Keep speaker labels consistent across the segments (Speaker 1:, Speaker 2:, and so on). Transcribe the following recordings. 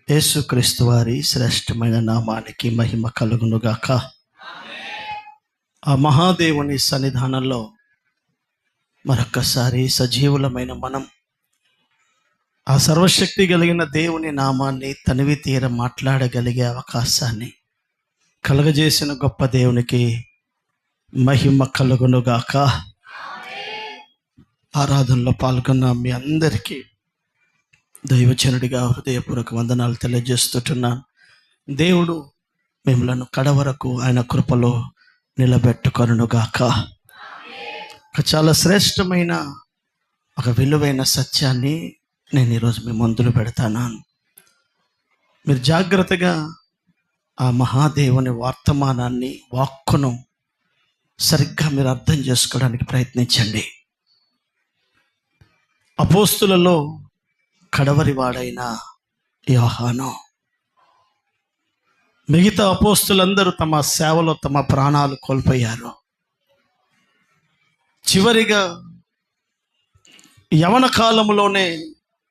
Speaker 1: యేసుక్రీస్తు వారి శ్రేష్టమైన నామానికి మహిమ కలుగునుగాక. ఆ మహాదేవుని సన్నిధానంలో మరొక్కసారి సజీవులమైన మనం ఆ సర్వశక్తి కలిగిన దేవుని నామాన్ని తనివి తీర మాట్లాడగలిగే అవకాశాన్ని కలుగజేసిన గొప్ప దేవునికి మహిమ కలుగునుగాక. ఆరాధనలో పాల్గొన్న మీ అందరికీ దైవజనుడిగా హృదయపూర్వక వందనాలు తెలియజేస్తుంటున్నాను. దేవుడు మిమ్మలను కడవరకు ఆయన కృపలో నిలబెట్టుకొనుగాక. చాలా శ్రేష్టమైన ఒక విలువైన సత్యాన్ని నేను ఈరోజు మీ ముందులు పెడతాను. మీరు జాగ్రత్తగా ఆ మహాదేవుని వర్తమానాన్ని, వాక్కును సరిగ్గా మీరు అర్థం చేసుకోవడానికి ప్రయత్నించండి. అపోస్తులలో కడవరివాడైన యోహాను, మిగతా అపోస్తులందరూ తమ సేవలో తమ ప్రాణాలు కోల్పోయారు. చివరిగా యవన కాలంలోనే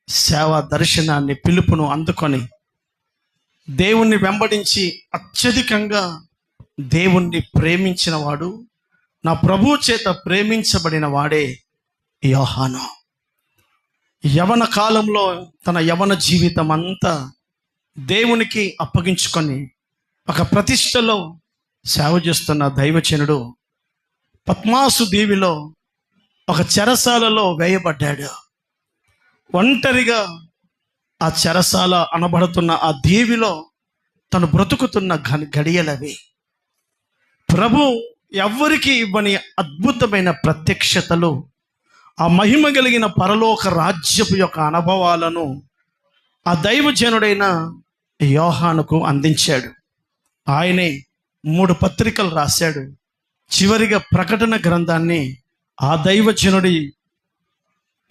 Speaker 1: సేవ దర్శనాన్ని, పిలుపును అందుకొని దేవుణ్ణి వెంబడించి అత్యధికంగా దేవుణ్ణి ప్రేమించిన వాడు, నా ప్రభువు చేత ప్రేమించబడిన వాడే యోహాను. యవన కాలంలో తన యవన జీవితం అంతా దేవునికి అప్పగించుకొని ఒక ప్రతిష్టలో సేవ చేస్తున్న దైవజనుడు పద్మాసు దీవిలో ఒక చెరసాలలో వేయబడ్డాడు. ఒంటరిగా ఆ చెరసాల అనబడుతున్న ఆ దీవిలో తను బ్రతుకుతున్న గడియలవి. ప్రభు ఎవ్వరికి ఇవ్వని అద్భుతమైన ప్రత్యక్షతలు, ఆ మహిమ కలిగిన పరలోక రాజ్యపు యొక్క అనుభవాలను ఆ దైవజనుడైన యోహానుకు అందించాడు. ఆయనే 3 పత్రికలు రాశాడు. చివరిగా ప్రకటన గ్రంథాన్ని ఆ దైవజనుడి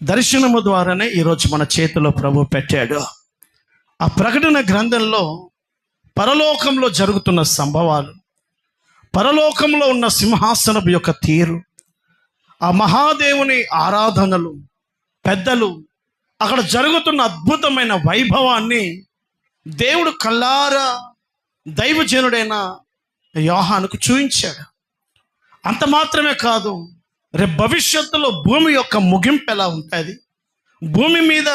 Speaker 1: దర్శనము ద్వారానే ఈరోజు మన చేతిలో ప్రభు పెట్టాడు. ఆ ప్రకటన గ్రంథంలో పరలోకంలో జరుగుతున్న సంభవాలు, పరలోకంలో ఉన్న సింహాసనపు యొక్క తీరు, ఆ మహాదేవుని ఆరాధనలు, పెద్దలు, అక్కడ జరుగుతున్న అద్భుతమైన వైభవాన్ని దేవుడు కల్లారా దైవజనుడైన యోహానుకు చూయించాడు. అంత మాత్రమే కాదు, రేపు భవిష్యత్తులో భూమి యొక్క ముగింపు ఎలా ఉంటుంది, భూమి మీద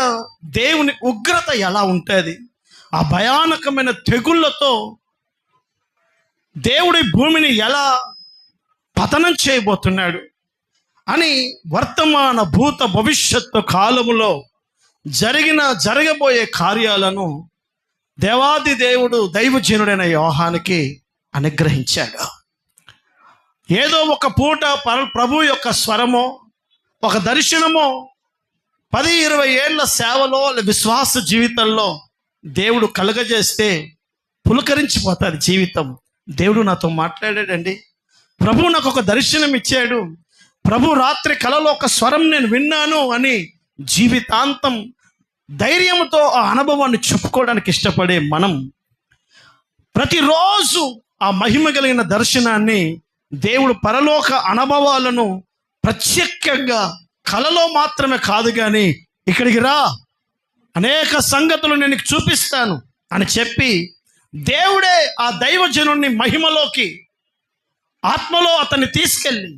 Speaker 1: దేవుని ఉగ్రత ఎలా ఉంటుంది, ఆ భయానకమైన తెగుళ్ళతో దేవుడి భూమిని ఎలా పతనం చేయబోతున్నాడు అని వర్తమాన భూత భవిష్యత్తు కాలములో జరగబోయే కార్యాలను దేవాది దేవుడు దైవజనుడైన యోహానుకి అనుగ్రహించాడు. ఏదో ఒక పూట ప్రభు యొక్క స్వరమో, ఒక దర్శనమో, 10-20 ఏళ్ల సేవలో విశ్వాస జీవితంలో దేవుడు కలుగజేస్తే పులకరించిపోతారు జీవితం. దేవుడు నాతో మాట్లాడాడండి, ప్రభు నాకు ఒక దర్శనం ఇచ్చాడు, ప్రభు రాత్రి కలలో ఒక స్వరం నేను విన్నాను అని జీవితాంతం ధైర్యంతో ఆ అనుభవాన్ని చెప్పుకోవడానికి ఇష్టపడే మనం ప్రతిరోజు ఆ మహిమ కలిగిన దర్శనాన్ని, దేవుడు పరలోక అనుభవాలను ప్రత్యేకంగా కలలో మాత్రమే కాదు కానీ ఇక్కడికి రా, అనేక సంగతులు నేను నీకు చూపిస్తాను అని చెప్పి దేవుడే ఆ దైవజనుడిని మహిమలోకి, ఆత్మలో అతన్ని తీసుకెళ్ళి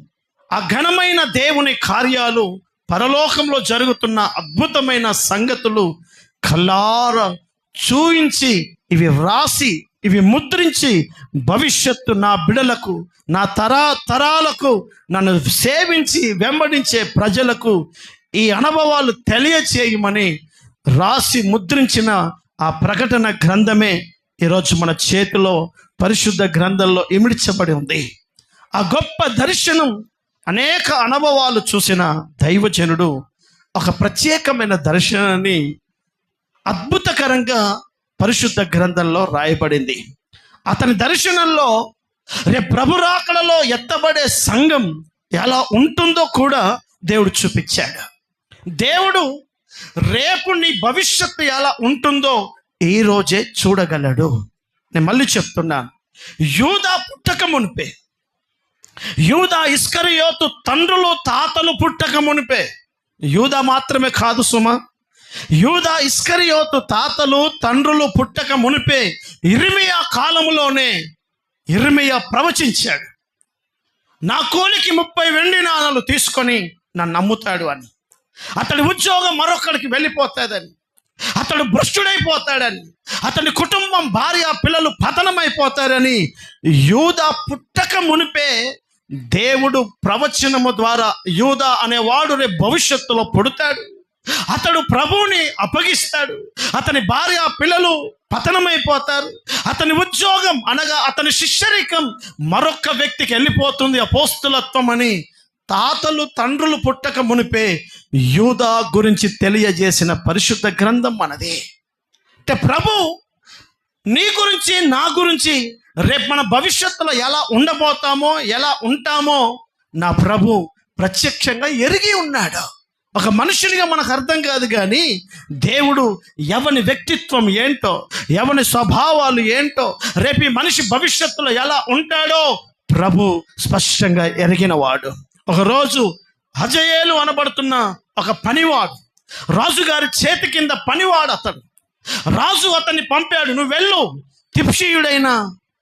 Speaker 1: ఆ ఘనమైన దేవుని కార్యాలు, పరలోకంలో జరుగుతున్న అద్భుతమైన సంగతులు కల్లారా చూయించి, ఇవి వ్రాసి, ఇవి ముద్రించి భవిష్యత్తు నా బిడలకు, నా తరాలకు, నన్ను సేవించి వెంబడించే ప్రజలకు ఈ అనుభవాలు తెలియచేయమని రాసి ముద్రించిన ఆ ప్రకటన గ్రంథమే ఈరోజు మన చేతిలో పరిశుద్ధ గ్రంథంలో ఇమిడ్చబడి ఉంది. ఆ గొప్ప దర్శనం, అనేక అనుభవాలు చూసిన దైవజనుడు ఒక ప్రత్యేకమైన దర్శనాన్ని అద్భుతకరంగా పరిశుద్ధ గ్రంథంలో రాయబడింది. అతని దర్శనంలో రేపు ప్రభు రాకడలో ఎత్తబడే సంఘం ఎలా ఉంటుందో కూడా దేవుడు చూపించాడు. దేవుడు రేపు నీ భవిష్యత్తు ఎలా ఉంటుందో ఈ రోజే చూడగలడు. నేను మళ్ళీ చెప్తున్నాను, యూదా పుట్టక మునిపే, యూదా ఇస్కరియోతు తండ్రులు తాతలు పుట్టక మునిపే, యూదా మాత్రమే కాదు సుమా, యూదా ఇస్కరియోతు తాతలు తండ్రులు పుట్టక మునిపే ఇర్మియా కాలంలోనే ఇర్మియా ప్రవచించాడు, నా కూలికి 30 వెండి నాణాలు తీసుకొని నన్ను నమ్ముతాడు అని. అతడి ఉద్యోగం మరొకడికి వెళ్ళిపోతాదని, అతడు భ్రష్టుడైపోతాడని, అతని కుటుంబం భార్య పిల్లలు పతనమైపోతారని యూదా పుట్టక మునిపే దేవుడు ప్రవచనము ద్వారా యూదా అనేవాడు రేపు భవిష్యత్తులో పుడతాడు, అతడు ప్రభువుని అప్పగిస్తాడు, అతని భార్య పిల్లలు పతనమైపోతారు, అతని ఉద్యోగం అనగా అతని శిష్యరికం మరొక వ్యక్తికి వెళ్ళిపోతుంది, అపోస్తులత్వం అని తాతలు తండ్రులు పుట్టక మునిపే యూదా గురించి తెలియజేసిన పరిశుద్ధ గ్రంథం మనది. అంటే ప్రభు నీ గురించి నా గురించి రేపు మన భవిష్యత్తులో ఎలా ఉండబోతామో ఎలా ఉంటామో నా ప్రభు ప్రత్యక్షంగా ఎరిగి ఉన్నాడు. ఒక మనుషునిగా మనకు అర్థం కాదు, కానీ దేవుడు ఎవని వ్యక్తిత్వం ఏంటో, ఎవని స్వభావాలు ఏంటో, రేపు ఈ మనిషి భవిష్యత్తులో ఎలా ఉంటాడో ప్రభు స్పష్టంగా ఎరిగినవాడు. ఒకరోజు హజయేలు అనబడుతున్న ఒక పనివాడు, రాజుగారి చేతి కింద పనివాడు అతడు. రాజు అతన్ని పంపాడు, నువ్వు వెళ్ళు, తిప్షీయుడైన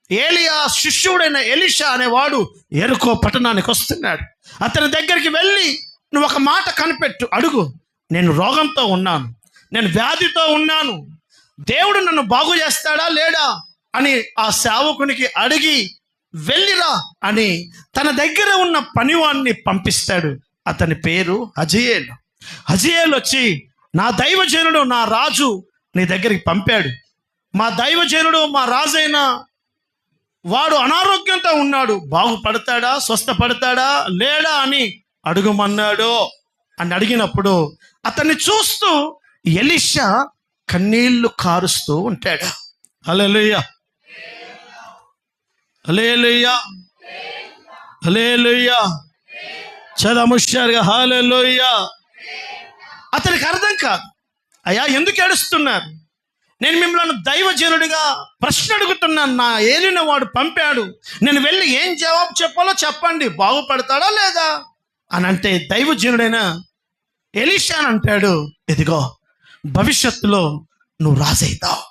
Speaker 1: ఏలియా శిష్యుడైన ఎలీషా అనేవాడు ఎరుకో పట్టణానికి వస్తున్నాడు, అతని దగ్గరికి వెళ్ళి నువ్వు ఒక మాట కనిపెట్టు, అడుగు, నేను రోగంతో ఉన్నాను, నేను వ్యాధితో ఉన్నాను, దేవుడు నన్ను బాగు చేస్తాడా లేడా అని ఆ సేవకునికి అడిగి వెళ్ళిరా అని తన దగ్గర ఉన్న పనివాణ్ణి పంపిస్తాడు. అతని పేరు హజయేలు. హజయేలు వచ్చి, నా దైవజనుడు నా రాజు నీ దగ్గరికి పంపాడు, మా దైవజనుడు మా రాజైన వాడు అనారోగ్యంతో ఉన్నాడు, బాగుపడతాడా స్వస్థపడతాడా లేడా అని అడుగుమన్నాడు అని అడిగినప్పుడు అతన్ని చూస్తూ ఎలీషా కన్నీళ్లు కారుస్తూ ఉంటాడు. హల్లెలూయా, హల్లెలూయా, హల్లెలూయా, చదముష్యారుగా హల్లెలూయా. అతనికి అర్థం కాదు, అయ్యా ఎందుకు ఏడుస్తున్నారు, నేను మిమ్మల్ని దైవజనుడిగా ప్రశ్న అడుగుతున్నాను, నా ఏలిన వాడు పంపాడు, నేను వెళ్ళి ఏం జవాబు చెప్పాలో చెప్పండి, బాగుపడతాడా లేదా అని అంటే దైవజనుడైన ఎలీషా అంటాడు, ఇదిగో భవిష్యత్తులో నువ్వు రాజవుతావు,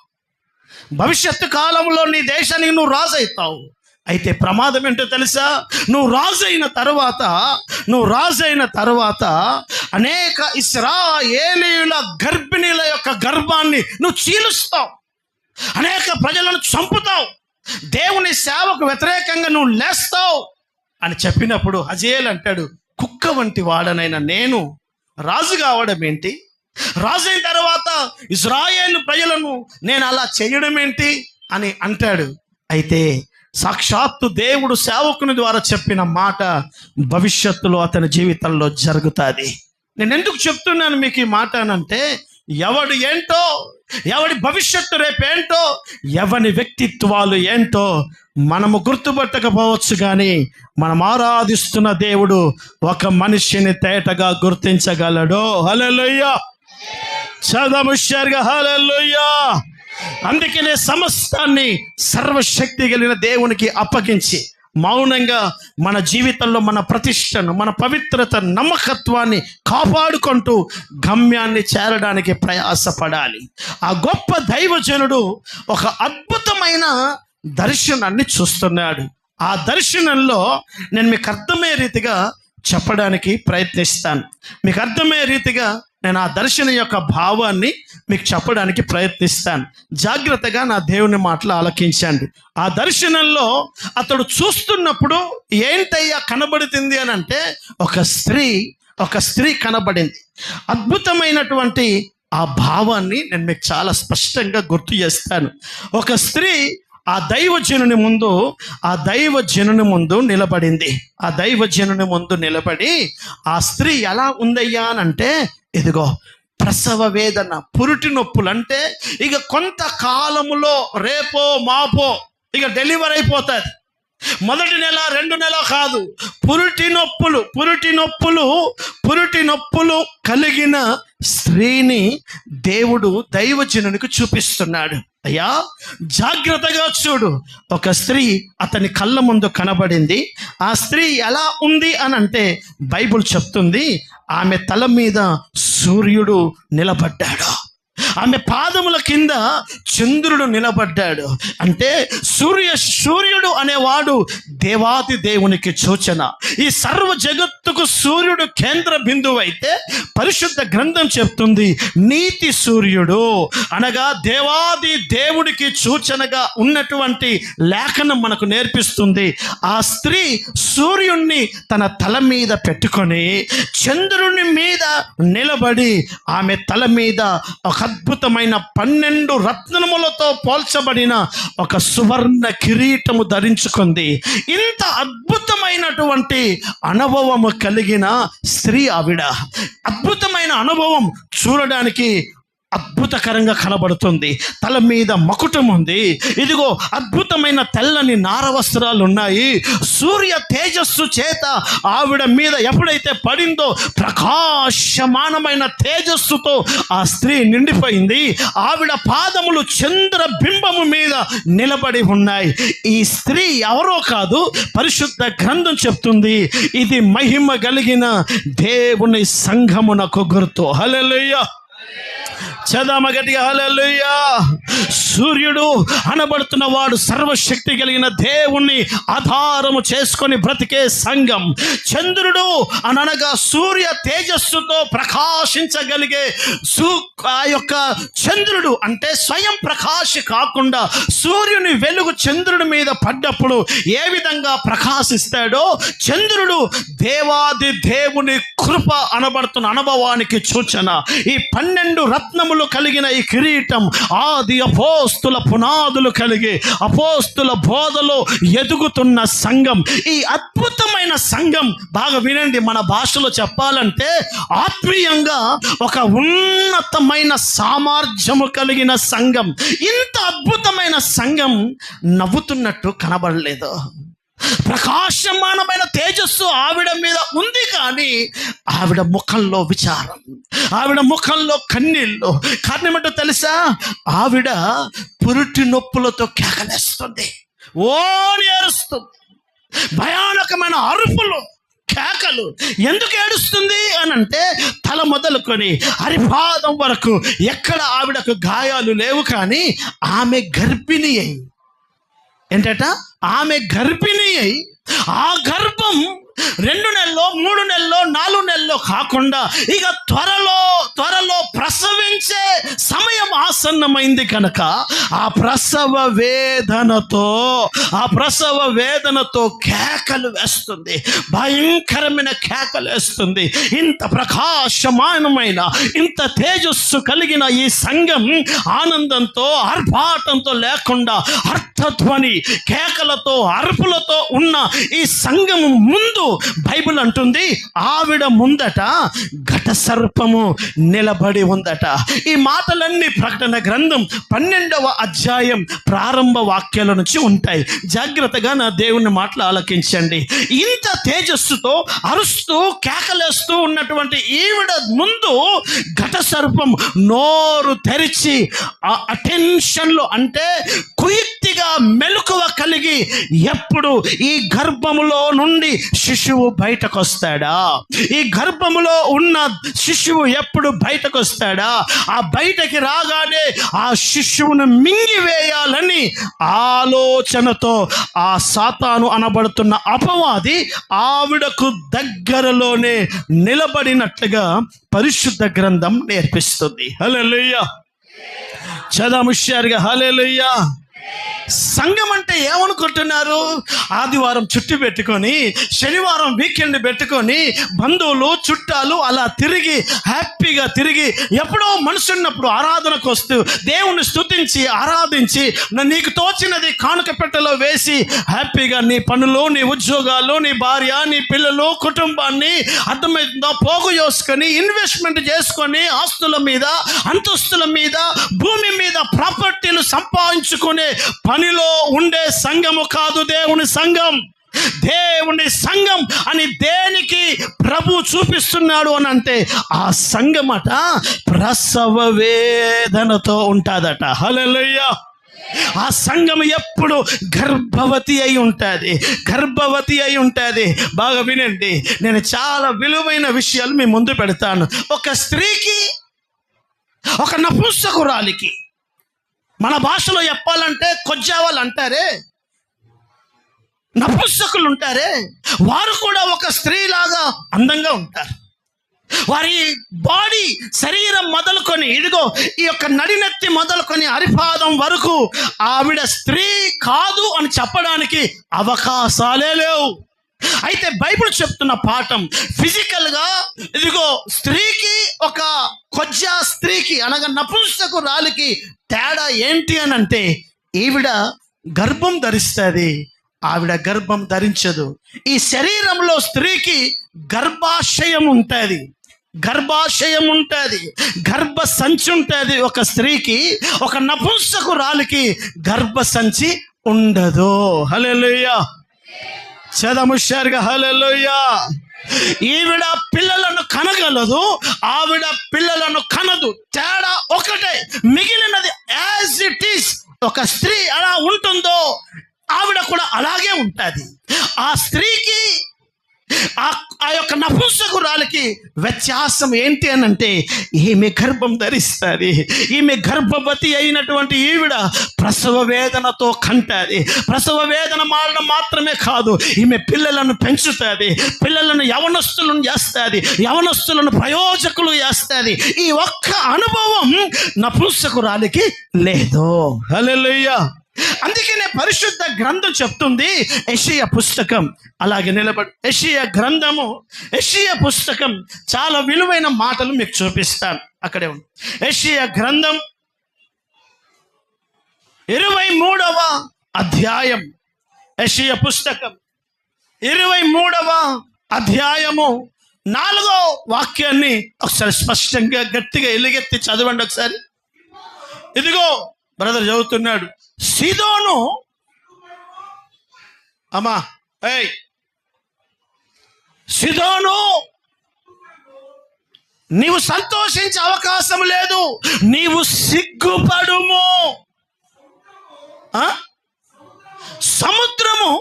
Speaker 1: భవిష్యత్తు కాలంలో నీ దేశానికి నువ్వు రాజవుతావు. అయితే ప్రమాదం ఏంటో తెలుసా, నువ్వు రాజైన తర్వాత అనేక ఇశ్రాయేలీయుల గర్భిణీల యొక్క గర్భాన్ని నువ్వు చీలుస్తావు, అనేక ప్రజలను చంపుతావు, దేవుని సేవకు వ్యతిరేకంగా నువ్వు లేస్తావు అని చెప్పినప్పుడు హజయేలు అంటాడు, కుక్క వంటి వాడనైన నేను రాజు కావడం ఏంటి, రాజైన తర్వాత ఇశ్రాయేలు ప్రజలను నేను అలా చేయడం ఏంటి అని అంటాడు. అయితే సాక్షాత్తు దేవుడు సేవకుని ద్వారా చెప్పిన మాట భవిష్యత్తులో అతని జీవితంలో జరుగుతుంది. నేను ఎందుకు చెప్తున్నాను మీకు ఈ మాట అనంటే, ఎవడు ఏంటో, ఎవడి భవిష్యత్తు రేపేంటో, ఎవని వ్యక్తిత్వాలు ఏంటో మనము గుర్తుపట్టకపోవచ్చు, కానీ మనం ఆరాధిస్తున్న దేవుడు ఒక మనిషిని తేటగా గుర్తించగలడు. హల్లెలూయా, చదముష్యారుగా హల్లెలూయా. అందుకనే సమస్తాన్ని సర్వశక్తి కలిగిన దేవునికి అప్పగించి మౌనంగా మన జీవితంలో మన ప్రతిష్టను, మన పవిత్రత, నమ్మకత్వాన్ని కాపాడుకుంటూ గమ్యాన్ని చేరడానికి ప్రయాసపడాలి. ఆ గొప్ప దైవజనుడు ఒక అద్భుతమైన దర్శనాన్ని చూస్తున్నాడు. ఆ దర్శనంలో నేను మీకు అర్థమయ్యే రీతిగా చెప్పడానికి ప్రయత్నిస్తాను. మీకు అర్థమయ్యే రీతిగా నేను ఆ దర్శనం యొక్క భావాన్ని మీకు చెప్పడానికి ప్రయత్నిస్తాను. జాగ్రత్తగా నా దేవుని మాటలు ఆలకించండి. ఆ దర్శనంలో అతడు చూస్తున్నప్పుడు ఏంటయ్యా కనబడుతుంది అని అంటే, ఒక స్త్రీ కనబడింది. అద్భుతమైనటువంటి ఆ భావాన్ని నేను మీకు చాలా స్పష్టంగా గుర్తు చేస్తాను. ఒక స్త్రీ ఆ దైవజనుని ముందు నిలబడింది. ఆ దైవజనుని ముందు నిలబడి ఆ స్త్రీ ఎలా ఉందయ్యా అని అంటే, ఇదిగో ప్రసవ వేదన, పురిటి నొప్పులు, అంటే ఇక కొంతకాలములో రేపో మాపో ఇక డెలివరీ అయిపోతుంది. మొదటి నెల 2 నెల కాదు, పురిటి నొప్పులు కలిగిన స్త్రీని దేవుడు దైవజనునికి చూపిస్తున్నాడు. అయ్యా జాగ్రత్తగా చూడు. ఒక స్త్రీ అతని కళ్ళ ముందు కనబడింది. ఆ స్త్రీ ఎలా ఉంది అని అంటే, బైబిల్ చెప్తుంది ఆమె తల మీద సూర్యుడు నిలబడ్డాడు. ఆమె పాదముల కింద చంద్రుడు నిలబడ్డాడు. అంటే సూర్యుడు అనేవాడు దేవాది దేవునికి సూచన. ఈ సర్వ జగత్తుకు సూర్యుడు కేంద్ర బిందువు అయితే పరిశుద్ధ గ్రంథం చెప్తుంది నీతి సూర్యుడు అనగా దేవాది దేవుడికి సూచనగా ఉన్నటువంటి లేఖనం మనకు నేర్పిస్తుంది. ఆ స్త్రీ సూర్యుణ్ణి తన తల మీద పెట్టుకొని చంద్రుని మీద నిలబడి ఆమె తల మీద ఒక అద్భుతమైన 12 రత్నములతో పోల్చబడిన ఒక సువర్ణ కిరీటము ధరించుకుంది. ఇంత అద్భుతమైనటువంటి అనుభవము కలిగిన స్త్రీ ఆవిడ. అద్భుతమైన అనుభవం చూడడానికి అద్భుతకరంగా కనబడుతుంది. తల మీద మకుటం ఉంది. ఇదిగో అద్భుతమైన తెల్లని నార వస్త్రాలు ఉన్నాయి. సూర్య తేజస్సు చేత ఆవిడ మీద ఎప్పుడైతే పడిందో ప్రకాశమానమైన తేజస్సుతో ఆ స్త్రీ నిండిపోయింది. ఆవిడ పాదములు చంద్రబింబము మీద నిలబడి ఉన్నాయి. ఈ స్త్రీ ఎవరో కాదు, పరిశుద్ధ గ్రంథం చెప్తుంది ఇది మహిమ కలిగిన దేవుని సంఘమునకు గుర్తు. హల్లెలూయా, చదామ గట్టిగా హల్లెలూయా. సూర్యుడు అనబడుతున్న వాడు సర్వశక్తి కలిగిన దేవుణ్ణి ఆధారము చేసుకొని బ్రతికే సంఘం. చంద్రుడు అనగా సూర్య తేజస్సుతో ప్రకాశించగలిగే ఆ యొక్క చంద్రుడు అంటే స్వయం ప్రకాశ కాకుండా సూర్యుని వెలుగు చంద్రుడి మీద పడ్డప్పుడు ఏ విధంగా ప్రకాశిస్తాడో చంద్రుడు దేవాది దేవుని కృప అనబడుతున్న అనుభవానికి సూచన. ఈ 12 రత్నములు కలిగిన ఈ కిరీటం ఆది అపోస్తుల పునాదులు కలిగి అపోస్తుల బోధలో ఎదుగుతున్న సంఘం. ఈ అద్భుతమైన సంఘం బాగా వినండి, మన భాషలో చెప్పాలంటే ఆత్మీయంగా ఒక ఉన్నతమైన సామర్థ్యము కలిగిన సంఘం. ఇంత అద్భుతమైన సంఘం నవ్వుతున్నట్టు కనబడలేదు. ప్రకాశమానమైన తేజస్సు ఆవిడ మీద ఉంది, కానీ ఆవిడ ముఖంలో విచారం, ఆవిడ ముఖంలో కన్నీళ్ళు. కారణం ఏంటో తెలుసా? ఆవిడ పురుటి నొప్పులతో కేకలేస్తుంది, ఓని ఏడుస్తుంది, భయానకమైన అరుపులు, కేకలు. ఎందుకు ఏడుస్తుంది అని అంటే తల మొదలుకొని అరిపాదం వరకు ఎక్కడ ఆవిడకు గాయాలు లేవు, కానీ ఆమె గర్భిణి అయి ఏంటట ఆమె గర్భిణి అయి ఆ గర్భం 2 నెలల్లో 3 నెలల్లో 4 నెలల్లో కాకుండా ఇక త్వరలో ప్రసవించే సమయం ఆసన్నమైంది కనుక ఆ ప్రసవ వేదనతో కేకలు వేస్తుంది, భయంకరమైన కేకలు వేస్తుంది. ఇంత ప్రకాశమానమైన ఇంత తేజస్సు కలిగిన ఈ సంఘం ఆనందంతో ఆర్భాటంతో లేకుండా అర్థధ్వని కేకలతో అరుపులతో ఉన్న ఈ సంఘం ముందు బైబిల్ అంటుంది ఆవిడ ముందట ఘట సర్పము నిలబడి ఉందట. ఈ మాటలన్నీ ప్రకటన గ్రంథం 12వ అధ్యాయం ప్రారంభ వాక్యాల నుంచి ఉంటాయి. జాగ్రత్తగా నా దేవుని మాటలు ఆలకించండి. ఇంత తేజస్సుతో అరుస్తూ కేకలేస్తూ ఉన్నటువంటి ఈవిడ ముందు ఘట సర్పం నోరు తెరిచి ఆ అటెన్షన్లో అంటే కుయుక్తిగా మెలకువ కలిగి ఎప్పుడు ఈ గర్భములో నుండి శిశువు బయటకు వస్తాడా, ఈ గర్భములో ఉన్న శిశువు ఎప్పుడు బయటకు వస్తాడా, ఆ బయటకి రాగానే ఆ శిశువును మింగివేయాలని ఆలోచనతో ఆ సాతాను అనబడుతున్న అపవాది ఆవిడకు దగ్గరలోనే నిలబడినట్లుగా పరిశుద్ధ గ్రంథం నేర్పిస్తుంది. హల్లెలూయా, చదముష్యారుగా హల్లెలూయా. సంఘం అంటే ఏమనుకుంటున్నారు? ఆదివారం చుట్టి పెట్టుకొని శనివారం వీకెండ్ పెట్టుకొని బంధువులు చుట్టాలు అలా హ్యాపీగా తిరిగి ఎప్పుడో మనసున్నప్పుడు ఆరాధనకు వస్తూ దేవుని స్తుతించి ఆరాధించి నీకు తోచినది కానుక పెట్టెలో వేసి హ్యాపీగా నీ పనులు, నీ ఉద్యోగాలు, నీ భార్య, నీ పిల్లలు, కుటుంబాన్ని అర్థమవుతుందో పోగు చేసుకొని ఇన్వెస్ట్మెంట్ చేసుకొని ఆస్తుల మీద, అంతస్తుల మీద, భూమి మీద ప్రాపర్టీలు సంపాదించుకునే పనిలో ఉండే సంఘము కాదు దేవుని సంఘం. దేవుని సంఘం అని దేనికి ప్రభు చూపిస్తున్నాడు అని అంటే ఆ సంఘమట ప్రసవ వేదనతో ఉంటుందట. హల్లెలూయా. ఆ సంఘం ఎప్పుడు గర్భవతి అయి ఉంటుంది. బాగా వినండి, నేను చాలా విలువైన విషయాలు మీ ముందు పెడతాను. ఒక స్త్రీకి ఒక నపుంసకురాలికి, మన భాషలో చెప్పాలంటే కొజ్జావాళ్ళు అంటారే, నపుంసకులు ఉంటారే, వారు కూడా ఒక స్త్రీలాగా అందంగా ఉంటారు. వారి బాడీ, శరీరం మొదలుకొని, ఇదిగో ఈ యొక్క నడినెత్తి మొదలుకొని అరిపాదం వరకు ఆవిడ స్త్రీ కాదు అని చెప్పడానికి అవకాశాలే లేవు. అయితే బైబిల్ చెప్తున్న పాఠం, ఫిజికల్గా ఇదిగో స్త్రీకి, ఒక కొజ్జా స్త్రీకి అనగా నపుంసకురాలికి తేడా ఏంటి అని అంటే, ఈవిడ గర్భం ధరిస్తుంది, ఆవిడ గర్భం ధరించదు. ఈ శరీరంలో స్త్రీకి గర్భాశయం ఉంటుంది, గర్భాశయం ఉంటుంది, గర్భ సంచి ఉంటుంది ఒక స్త్రీకి. ఒక నపుంసకురాలికి గర్భ సంచి ఉండదు. హల్లెలూయా, చదముషారుగా హల్లెలూయా. ఈవిడ పిల్లలను కనగలదు, ఆవిడ పిల్లలను కనదు. తేడా ఒకటే, మిగిలినది యాజ్ ఇట్ ఈస్. ఒక స్త్రీ అలా ఉంటుందో ఆవిడ కూడా అలాగే ఉంటుంది. ఆ స్త్రీకి, ఆ యొక్క నపుంసకురాలికి వ్యత్యాసం ఏంటి అని అంటే, ఈమె గర్భం ధరిస్తుంది. ఈమె గర్భవతి అయినటువంటి ఈవిడ ప్రసవ వేదనతో కంటుంది. ప్రసవ వేదన మారడం మాత్రమే కాదు, ఈమె పిల్లలను పెంచుతుంది, పిల్లలను యవనస్తులను చేస్తుంది, యవనస్తులను ప్రయోజకులు చేస్తుంది. ఈ ఒక్క అనుభవం నపుంసకురాలికి లేదు. హల్లెలూయా. అందుకనే పరిశుద్ధ గ్రంథం చెప్తుంది, యెషయా పుస్తకం అలాగే నిలబడి, యెషయా గ్రంథము, యెషయా పుస్తకం చాలా విలువైన మాటలు మీకు చూపిస్తాను. అక్కడే ఉంది యెషయా గ్రంథం 23వ అధ్యాయం. యెషయా పుస్తకం 23వ అధ్యాయము 4వ వాక్యాన్ని ఒకసారి స్పష్టంగా గట్టిగా ఎలుగెత్తి చదవండి ఒకసారి. ఇదిగో బ్రదర్ చదువుతున్నాడు, సీదోను, అమ్మా సీదోను, నీవు సంతోషించే అవకాశం లేదు, నీవు సిగ్గుపడుము. సముద్రము,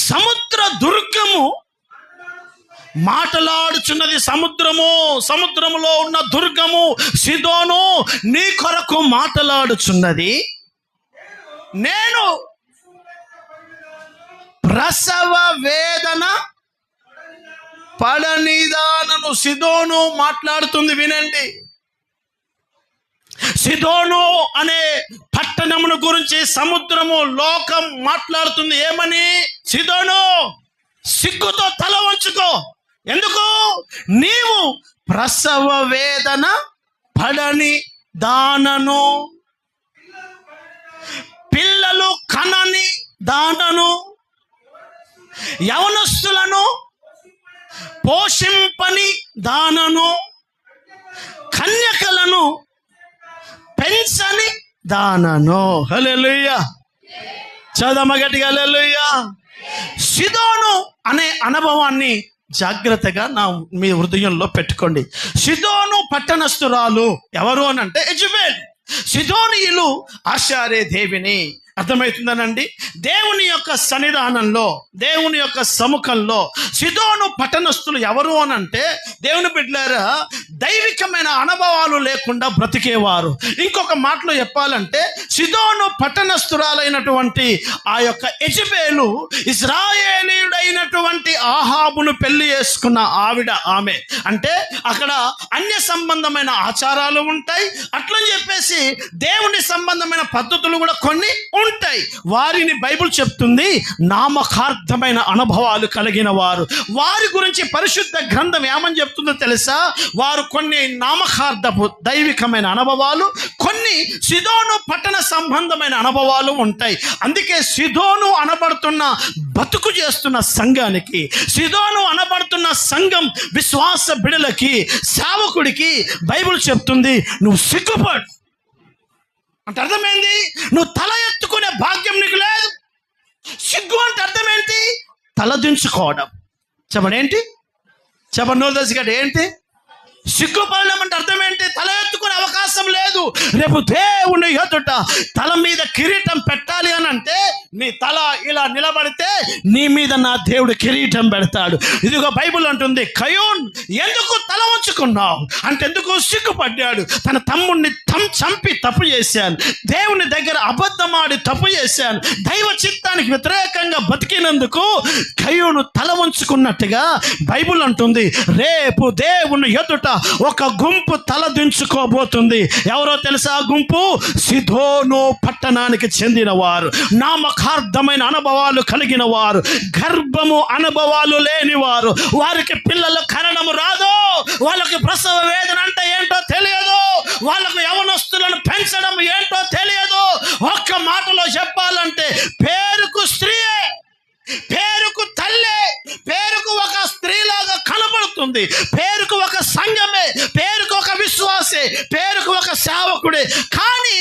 Speaker 1: సముద్ర దుర్గము మాటలాడుచున్నది. సముద్రము, సముద్రములో ఉన్న దుర్గము సీదోను నీ కొరకు మాటలాడుచున్నది. నేను ప్రసవ వేదన పడనిదానను. సీదోను మాట్లాడుతుంది, వినండి. సీదోను అనే పట్టణమును గురించి సముద్రము, లోకం మాట్లాడుతుంది. ఏమని? సీదోను, సిగ్గుతో తల వంచుకో. ఎందుకు? నీవు ప్రసవ వేదన పడని దానను, పిల్లలు కనని దానను, యవనస్తులను పోషింపని దానను, కన్యకలను పెంచని దానను. హల్లెలూయా, చదమ గట్టిగా హల్లెలూయా. సీదోను అనే అనుభవాన్ని జాగ్రత్తగా మీ హృదయంలో పెట్టుకోండి. సీదోను పట్టణస్థురాలు ఎవరు అని అంటే యెజబెల్. సీదోనీయులు ఆషారే దేవిని. అర్థమవుతుందనండి? దేవుని యొక్క సన్నిధానంలో, దేవుని యొక్క సముఖంలో సీదోను పట్టణస్థులు ఎవరు అని అంటే, దేవుని బిడ్డలారా, దైవికమైన అనుభవాలు లేకుండా బ్రతికేవారు. ఇంకొక మాటలో చెప్పాలంటే, సీదోను పట్టణస్థురాలైనటువంటి ఆ యొక్క యెజబెలు ఇశ్రాయేలీయుడైనటువంటి ఆహాబును పెళ్లి చేసుకున్న ఆవిడ ఆమె. అంటే అక్కడ అన్య సంబంధమైన ఆచారాలు ఉంటాయి, అట్లని చెప్పేసి దేవుని సంబంధమైన పద్ధతులు కూడా కొన్ని ఉంటాయి. వారిని బైబిల్ చెప్తుంది నామకార్థమైన అనుభవాలు కలిగిన వారు. వారి గురించి పరిశుద్ధ గ్రంథం ఏమని చెప్తుందో తెలుసా? వారు కొన్ని నామకార్థపు దైవికమైన అనుభవాలు, కొన్ని సీదోను పట్టణ సంబంధమైన అనుభవాలు ఉంటాయి. అందుకే సీదోను అనబడుతున్న బతుకు చేస్తున్న సంఘానికి, సీదోను అనబడుతున్న సంఘం విశ్వాస బిడలకి, సేవకుడికి బైబిల్ చెప్తుంది, నువ్వు సిగ్గుపడు అంటే అర్థమైంది, నువ్వు తల ఎత్తుకునే భాగ్యం నీకు లేదు. సిగ్గు అంటే అర్థం ఏంటి? తలదించుకోవడం. చెప్పండి ఏంటి? చెప్పండి, నోరు దశగడ్డ ఏంటి? సిగ్గుపడడం అంటే అర్థం ఏంటి? తల ఎత్తుకునే అవకాశం లేదు. రేపు దేవుని ఎదుట తల మీద కిరీటం పెట్టాలి అని అంటే నీ తల ఇలా నిలబడితే నీ మీద నా దేవుడు కిరీటం పెడతాడు. ఇదిగో బైబిల్ అంటుంది, కయోన్ ఎందుకు తల ఉంచుకున్నావు అంటే ఎందుకు సిగ్గుపడ్డాడు. తన తమ్ముడిని చంపి తప్పు చేశాను, దేవుని దగ్గర అబద్ధమాడి తప్పు చేశాను, దైవ చిత్తానికి వ్యతిరేకంగా బతికినందుకు కయోను తల ఉంచుకున్నట్టుగా బైబిల్ అంటుంది, రేపు దేవుని ఎదుట ఒక గుంపు తల దించుకోబోతుంది. ఎవరో తెలుసా? గుంపు సిదోను పట్టణానికి చెందిన వారు, నామకార్థమైన అనుభవాలు కలిగిన వారు, గర్భము అనుభవాలు లేని వారు, వారికి పిల్లలు కనడం రాదు, వాళ్ళకి ప్రసవ వేదన అంటే ఏంటో తెలియదు, వాళ్ళకు యవనస్తులను పెంచడం ఏంటో తెలియదు. ఒక్క మాటలో చెప్పాలంటే పేరుకు స్త్రీయే, పేరుకు తల్లే, పేరుకు ఒక స్త్రీలాగా కనబడుతుంది, పేరుకు ఒక సంఘమే, పేరుకు ఒక విశ్వాసే, పేరుకు ఒక సేవకుడే, కానీ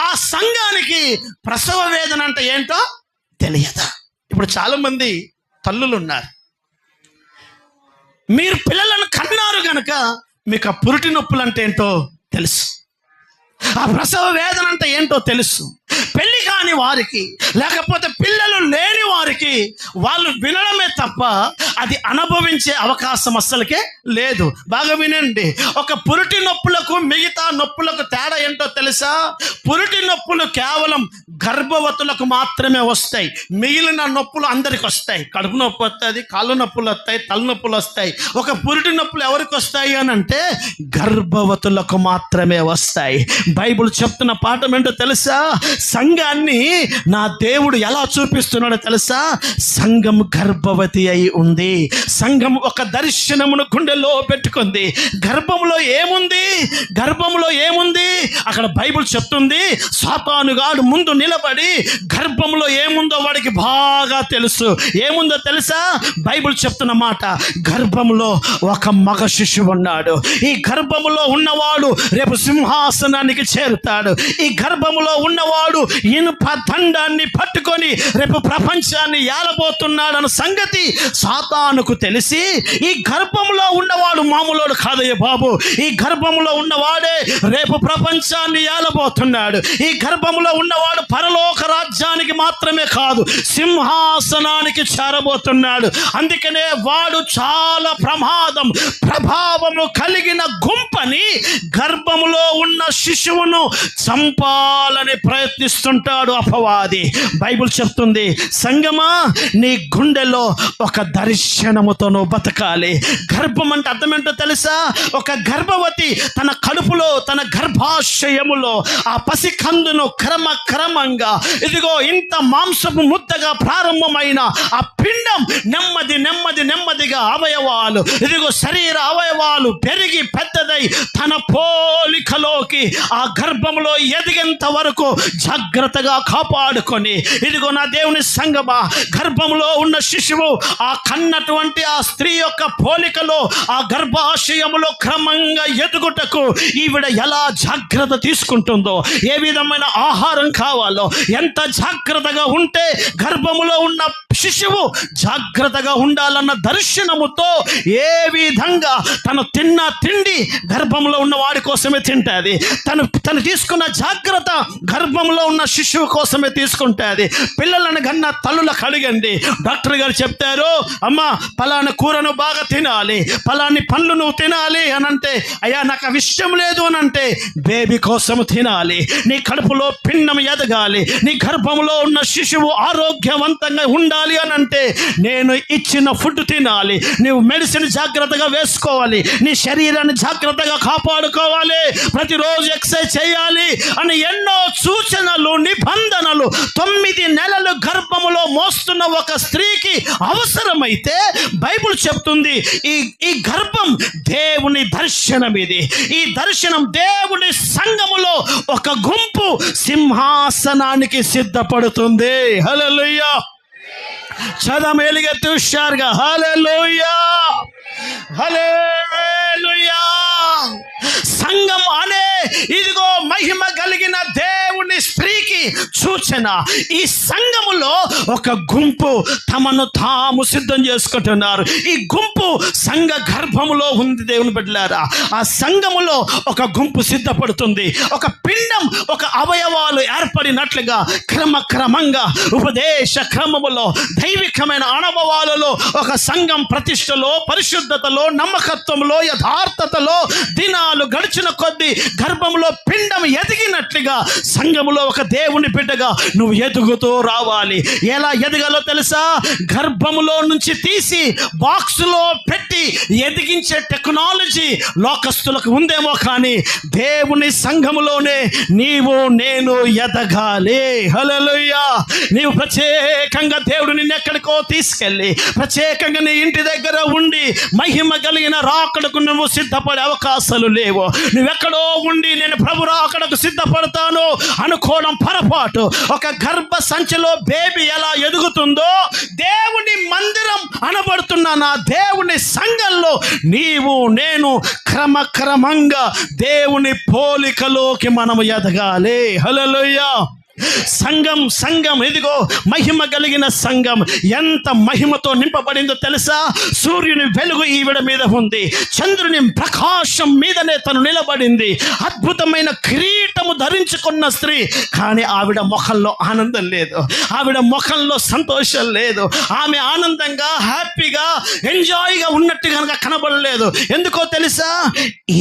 Speaker 1: ఆ సంఘానికి ప్రసవ వేదన అంటే ఏంటో తెలియదా? ఇప్పుడు చాలా మంది తల్లులు ఉన్నారు, మీరు పిల్లలను కన్నారు కనుక మీకు ఆ పురిటి నొప్పులు అంటే ఏంటో తెలుసు, ఆ ప్రసవ వేదన అంటే ఏంటో తెలుసు. పెళ్లి కాని వారికి, లేకపోతే పిల్లలు లేని వారికి వాళ్ళు వినడమే తప్ప అది అనుభవించే అవకాశం అస్సలకే లేదు. బాగా వినండి, ఒక పురిటి నొప్పులకు మిగతా నొప్పులకు తేడా ఏంటో తెలుసా? పురిటి నొప్పులు కేవలం గర్భవతులకు మాత్రమే వస్తాయి, మిగిలిన నొప్పులు అందరికి వస్తాయి. కడుపు నొప్పి వస్తుంది, కాళ్ళు నొప్పులు వస్తాయి, తలనొప్పులు వస్తాయి. ఒక పురిటి నొప్పులు ఎవరికి వస్తాయి అని అంటే గర్భవతులకు మాత్రమే వస్తాయి. బైబిల్ చెప్తున్న పాఠం ఏంటో తెలుసా? సంఘాన్ని నా దేవుడు ఎలా చూపిస్తున్నాడో తెలుసా? సంఘం గర్భవతి అయి ఉంది. సంఘం ఒక దర్శనమును గుండెలో పెట్టుకుంది. గర్భంలో ఏముంది? గర్భంలో ఏముంది? అక్కడ బైబిల్ చెప్తుంది, సాతానుగాడు ముందు నిలబడి గర్భంలో ఏముందో వాడికి బాగా తెలుసు. ఏముందో తెలుసా? బైబిల్ చెప్తున్న మాట, గర్భంలో ఒక మగ శిశువు ఉన్నాడు. ఈ గర్భంలో ఉన్నవాడు రేపు సింహాసనానికి చేరుతాడు. ఈ గర్భంలో ఉన్నవాడు ఇనుప దండాన్ని పట్టుకొని రేపు ప్రపంచాన్ని ఏలబోతున్నాడన్న సంగతి సాతానుకు తెలిసి, ఈ గర్భంలో ఉన్నవాడు మామూలుడు కాదయ్య బాబు, ఈ గర్భంలో ఉన్నవాడే రేపు ప్రపంచాన్ని ఏలబోతున్నాడు. ఈ గర్భంలో ఉన్నవాడు పరలోక రాజ్యానికి మాత్రమే కాదు, సింహాసనానికి చేరబోతున్నాడు. అందుకనే వాడు చాలా ప్రభావము కలిగిన గుంపని, గర్భములో ఉన్న శిశువును చంపాలని ప్రయత్నిస్తుంటాడు అపవాది. బైబిల్ చెప్తుంది, సంగమా నీ గుండెలో ఒక దర్శనముతో నువ్వు బతకాలి. గర్భం అంటే అర్థం ఏంటో తెలుసా? ఒక గర్భవతి తన కడుపులో, తన గర్భాశయములో ఆ పసికందును క్రమంగా ఇదిగో ఇంత మాంసపు ముద్దగా ప్రారంభమైన ఆ పిండం నెమ్మదిగా అవయవాలు, ఇదిగో శరీర అవయవాలు పెరిగి పెద్దదై తన పోలికలోకి ఆ గర్భంలో ఎదిగేంత వరకు జాగ్రత్తగా కాపాడుకొని, ఇదిగో నా దేవుని సంగమా, గర్భంలో ఉన్న శిశువు ఆ కన్నటువంటి ఆ స్త్రీ యొక్క పోలికలో ఆ గర్భాశయములో క్రమంగా ఎదుగుటకు ఈవిడ ఎలా జాగ్రత్త తీసుకుంటుందో, ఏ విధమైన ఆహారం కావాలో, ఎంత జాగ్రత్తగా ఉంటే గర్భములో ఉన్న శిశువు జాగ్రత్తగా ఉండాలన్న దర్శనముతో ఏ విధంగా తను తిన్న తిండి గర్భంలో ఉన్న వాడి కోసమే తింటుంది, తను తీసుకున్న జాగ్రత్త గర్భంలో ఉన్న శిశువు కోసమే తీసుకుంటుంది. పిల్లలను కన్నా తల్లులకు అడగండి, డాక్టర్ గారు చెప్తారు, అమ్మా పలానా కూరను బాగా తినాలి, పలాని పండ్లు నువ్వు తినాలి అని అంటే, అయ్యా నాకు ఆ విషయం లేదు అని అంటే, బేబీ కోసం తినాలి, నీ కడుపులో పిండం ఎదగాలి, నీ గర్భంలో ఉన్న శిశువు ఆరోగ్యవంతంగా ఉండాలి అని అంటే నేను ఇచ్చిన ఫుడ్ తినాలి, నువ్వు మెడిసిన్ జాగ్రత్తగా వేసుకోవాలి, నీ శరీరాన్ని జాగ్రత్తగా కాపాడుకోవాలి, ప్రతిరోజు ఎక్సర్సైజ్ చేయాలి అని ఎన్నో సూచనలు, నిబంధనలు 9 నెలలు గర్భములో మోస్తున్న ఒక స్త్రీకి అవసరమైతే బైబిల్ చెప్తుంది, ఈ గర్భం దేవుని దర్శనం. ఇది ఈ దర్శనం దేవుని సంఘములో ఒక గుంపు సింహాసనానికి సిద్ధపడుతుంది. హల్లెలూయా. చదమేలిగెత్తి హుషారుగా హల్లెలూయా, హల్లెలూయా. సంఘం అనే ఇదిగో మహిమ కలిగిన దేవుని స్త్రీకి సూచన. ఈ సంఘములో ఒక గుంపు తమను తాము సిద్ధం చేసుకుంటున్నారు. ఈ గుంపు సంఘ గర్భములో ఉంది. దేవుని బిడ్డలారా, ఆ సంఘములో ఒక గుంపు సిద్ధపడుతుంది. ఒక పిండం, ఒక అవయవాలు ఏర్పడినట్లుగా క్రమక్రమంగా ఉపదేశ క్రమములో, దైవికమైన అనుభవాలలో ఒక సంఘం ప్రతిష్టలో, పరిశుద్ధతలో, నమ్మకత్వంలో, యథార్థతలో దినాలు గడిచిన కొద్దీ గర్భంలో పిండం ఎదిగినట్లుగా సంఘములో ఒక దేవుని బిడ్డగా నువ్వు ఎదుగుతూ రావాలి. ఎలా ఎదగాలో తెలుసా? గర్భములో నుంచి తీసి బాక్సులో పెట్టి ఎదిగించే టెక్నాలజీ లోకస్తులకు ఉందేమో, కానీ దేవుని సంఘములోనే నీవు నేను ఎదగాలి. హల్లెలూయా. నీవు ప్రత్యేకంగా దేవుడు నిన్ను ఎక్కడికో తీసుకెళ్ళి ప్రత్యేకంగా నీ ఇంటి దగ్గర ఉండి మహిమ కలిగిన రాకడకు నువ్వు సిద్ధపడే అవకాశాలు లేవు. నువ్వెక్కడో ఉండి నేను ప్రభు రాకడకు సిద్ధపడతాను అనుకోవడం పొరపాటు. ఒక గర్భ సంచిలో బేబీ ఎలా ఎదుగుతుందో, దేవుని మందిరం అనబడుతున్న నా దేవుని సంఘంలో నీవు నేను క్రమక్రమంగా దేవుని పోలికలోకి మనము ఎదగాలి. హల్లెలూయా. సంఘం ఇదిగో మహిమ కలిగిన సంఘం ఎంత మహిమతో నింపబడిందో తెలుసా? సూర్యుని వెలుగు ఈవిడ మీద ఉంది, చంద్రుని ప్రకాశం మీదనే తను నిలబడింది. అద్భుతమైన కిరీటము ధరించుకున్న స్త్రీ, కానీ ఆవిడ ముఖంలో ఆనందం లేదు, ఆవిడ ముఖంలో సంతోషం లేదు. ఆమె ఆనందంగా, హ్యాపీగా, ఎంజాయ్గా ఉన్నట్టు కనుక కనబడలేదు. ఎందుకో తెలుసా?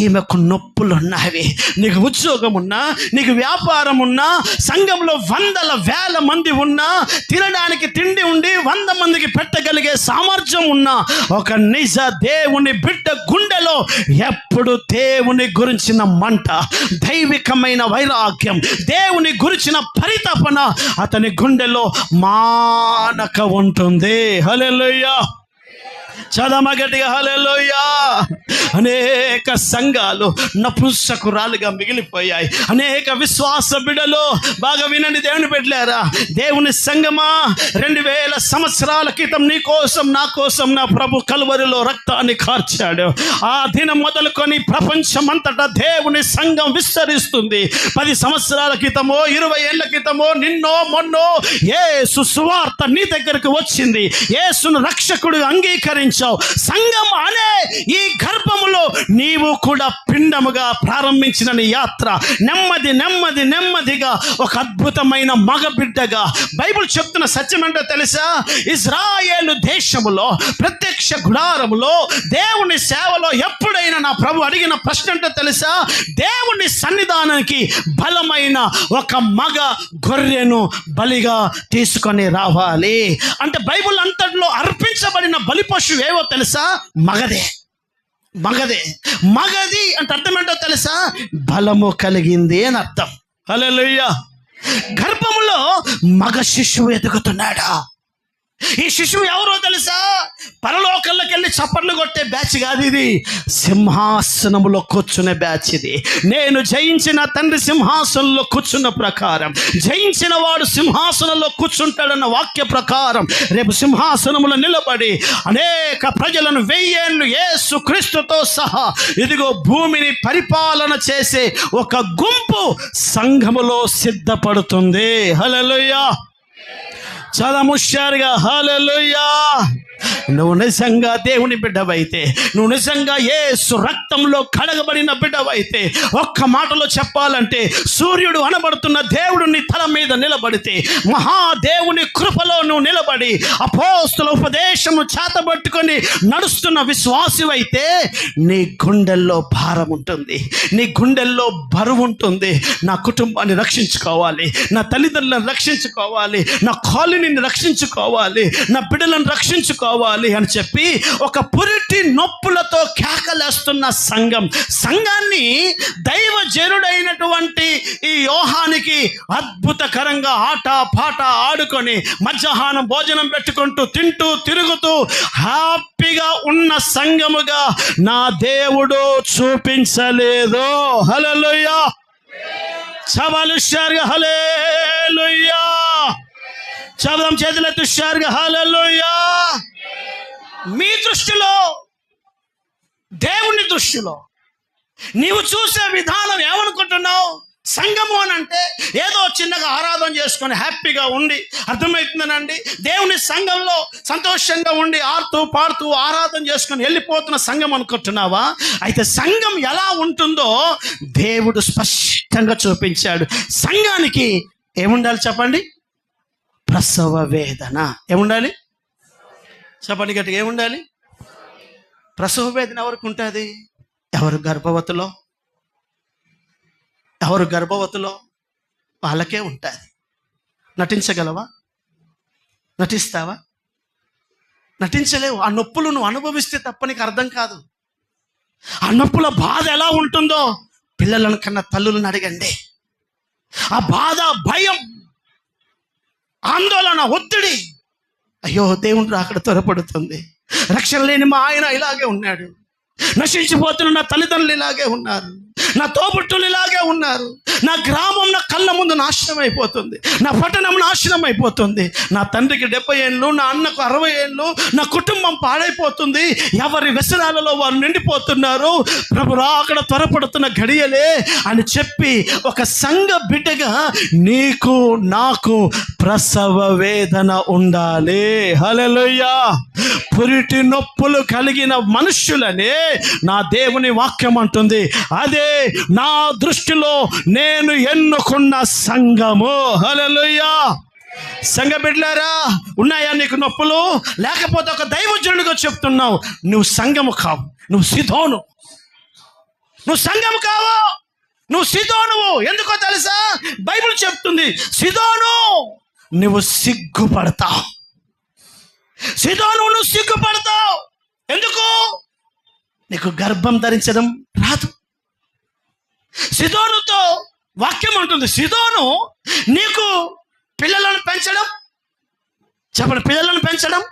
Speaker 1: ఈమెకు నొప్పులు ఉన్నవి. నీకు ఉద్యోగం ఉన్నా, నీకు వ్యాపారం ఉన్నా, సంఘం వందల వేల మంది ఉన్నా, తినడానికి తిండి ఉండి 100 మందికి పెట్టగలిగే సామర్థ్యం ఉన్నా, ఒక నిజ దేవుని బిడ్డ గుండెలో ఎప్పుడు దేవుని గురించిన మంట, దైవికమైన వైరాగ్యం, దేవుని గురించిన పరితపన అతని గుండెలో మానక ఉంటుంది. హల్లెలూయా. చదమగటిగా హల్లెలూయా. అనేక సంఘాలు నపుంసకురాలుగా మిగిలిపోయాయి. అనేక విశ్వాస బిడ్డలు, బాగా వినండి దేవుని బిడ్డలారా, దేవుని సంఘమా, 2000 సంవత్సరాల క్రితం నీ కోసం నా కోసం నా ప్రభు కల్వరిలో రక్తాన్ని కార్చాడు. ఆ దినం మొదలుకొని ప్రపంచమంతటా దేవుని సంఘం విస్తరిస్తుంది. 10 సంవత్సరాల క్రితమో 20 ఏళ్ల క్రితమో నిన్నో మొన్నో యేసు సువార్త నీ దగ్గరకు వచ్చింది. యేసును రక్షకుడిగా అంగీకరించావు. సంఘం అనే ఈ గర్భములో నీవు కూడా పిండముగా ప్రారంభించిన నీ యాత్ర నెమ్మదిగా ఒక అద్భుతమైన మగబిడ్డగా, బైబిల్ చెప్తున్న సత్యం ఏంటో తెలుసా? ఇజ్రాయేలు దేశములో ప్రత్యక్ష గుడారములో దేవుని సేవలో ఎప్పుడైనా నా ప్రభు అడిగిన ప్రశ్న ఏంటో తెలుసా? దేవుని సన్నిధానానికి బలమైన ఒక మగ గొర్రెను బలిగా తీసుకొని రావాలి అంటే, బైబిల్ అంతట్లో అర్పించబడిన బలి పశువు ఏవో తెలుసా? మగది అంటే అర్థం ఏంటో తెలుసా? బలము కలిగింది అని అర్థం. హల్లెలూయా. గర్భములో మగ శిశువు ఎదుగుతున్నాడా? ఈ శిశువు ఎవరో తెలుసా? పరలోకంలోకి వెళ్ళి చప్పట్లు కొట్టే బ్యాచ్ కాదు ఇది, సింహాసనములో కూర్చునే బ్యాచ్ ఇది. నేను జయించిన తండ్రి సింహాసనంలో కూర్చున్న ప్రకారం, జయించిన వాడు సింహాసనంలో కూర్చుంటాడన్న వాక్య ప్రకారం రేపు సింహాసనములో నిలబడి అనేక ప్రజలను 1000 ఏళ్ళు యేసు క్రీస్తుతో సహా ఇదిగో భూమిని పరిపాలన చేసే ఒక గుంపు సంఘములో సిద్ధపడుతుంది. హల్లెలూయా. చాలా ముష్యారుగా హల్లెలూయా. నువ్వు నిజంగా దేవుని బిడ్డవైతే, నువ్వు నిజంగా యేసు రక్తంలో కడగబడిన బిడ్డవైతే, ఒక్క మాటలో చెప్పాలంటే సూర్యుడు అనబడుతున్న దేవుడు నీ తల మీద నిలబడితే, మహాదేవుని కృపలో నువ్వు నిలబడి అపోస్తుల ఉపదేశము చేతబట్టుకొని నడుస్తున్న విశ్వాసివైతే నీ గుండెల్లో భారం ఉంటుంది, నీ గుండెల్లో బరువు ఉంటుంది. నా కుటుంబాన్ని రక్షించుకోవాలి, నా తల్లిదండ్రులను రక్షించుకోవాలి, నా కాలనీని రక్షించుకోవాలి, నా బిడ్డలను రక్షించుకోవాలి అని చెప్పి ఒక పురిటి నొప్పులతో కేకలేస్తున్న సంఘాన్ని దైవజనుడైనటువంటి ఈ యోహానికి అద్భుతకరంగా ఆట పాట ఆడుకొని మధ్యాహ్నం భోజనం పెట్టుకుంటూ తింటూ తిరుగుతూ హ్యాపీగా ఉన్న సంఘముగా నా దేవుడు చూపించలేదు. హల్లెలూయా. చవాలుషారుగా హల్లెలూయా. చదవం చేతులెత్తి హుషారుగా హల్లెలూయా. మీ దృష్టిలో, దేవుని దృష్టిలో నీవు చూసే విధానం ఏమనుకుంటున్నావు? సంఘము అని అంటే ఏదో చిన్నగా ఆరాధన చేసుకొని హ్యాపీగా ఉండి, అర్థమవుతుందనండి, దేవుని సంఘంలో సంతోషంగా ఉండి ఆడుతూ పాడుతూ ఆరాధన చేసుకొని వెళ్ళిపోతున్న సంఘం అనుకుంటున్నావా? అయితే సంఘం ఎలా ఉంటుందో దేవుడు స్పష్టంగా చూపించాడు. సంఘానికి ఏముండాలి చెప్పండి? ప్రసవ వేదన. ఏముండాలి చెప్పండి గట్టిగా, ఏముండాలి? ప్రసవ వేదన ఎవరికి ఉంటుంది? ఎవరు గర్భవతిలో వాళ్ళకే ఉంటుంది. నటించగలవా? నటిస్తావా? నటించలేవు. ఆ నొప్పులు నువ్వు అనుభవిస్తే తప్ప నీకు అర్థం కాదు. ఆ నొప్పుల బాధ ఎలా ఉంటుందో పిల్లలను కన్నా తల్లులను అడగండి. ఆ బాధ, భయం, ఆందోళన, ఒత్తిడి, అయ్యో దేవుడు అక్కడ త్వరపడుతుంది, రక్షణ లేని మా ఆయన ఇలాగే ఉన్నాడు, నశించిపోతున్న నా తల్లిదండ్రులు ఇలాగే ఉన్నారు, నా తోబుట్టులు ఇలాగే ఉన్నారు, నా గ్రామం నా కళ్ళ ముందు నాశనం అయిపోతుంది, నా పట్టణం నాశనం అయిపోతుంది, నా తండ్రికి 70 ఏళ్ళు, నా అన్నకు 60 ఏళ్ళు, నా కుటుంబం పాడైపోతుంది, ఎవరి వ్యసనాలలో వారు నిండిపోతున్నారు, ప్రభు అక్కడ త్వరపడుతున్న గడియలే అని చెప్పి ఒక సంఘ బిడ్డగా నీకు నాకు ప్రసవ వేదన ఉండాలి. హల్లెలూయా. పురిటి నొప్పులు కలిగిన మనుష్యులనే నా దేవుని వాక్యం అంటుంది. అదే నా దృష్టిలో నేను ఎన్నుకున్న సంఘము. హల్లెలూయా. సంఘ బిడ్డలారా, ఉన్నాయా నీకు నొప్పులు? లేకపోతే ఒక దైవజనుడిగా చెప్తున్నావు, నువ్వు సంఘము కావు, నువ్వు సిదోను. నువ్వు సంఘము కావు, నువ్వు సిదోనువు. ఎందుకో తెలుసా? బైబిల్ చెప్తుంది, సిదోను నువ్వు సిగ్గుపడతావు. సిదోను నువ్వు సిగ్గుపడతావు. ఎందుకు? నీకు గర్భం ధరించడం రాదు. సిదోనుతో వాక్యం ఉంటుంది, సిదోను నీకు పిల్లలను పెంచడం, చెప్పండి, పిల్లలను పెంచడం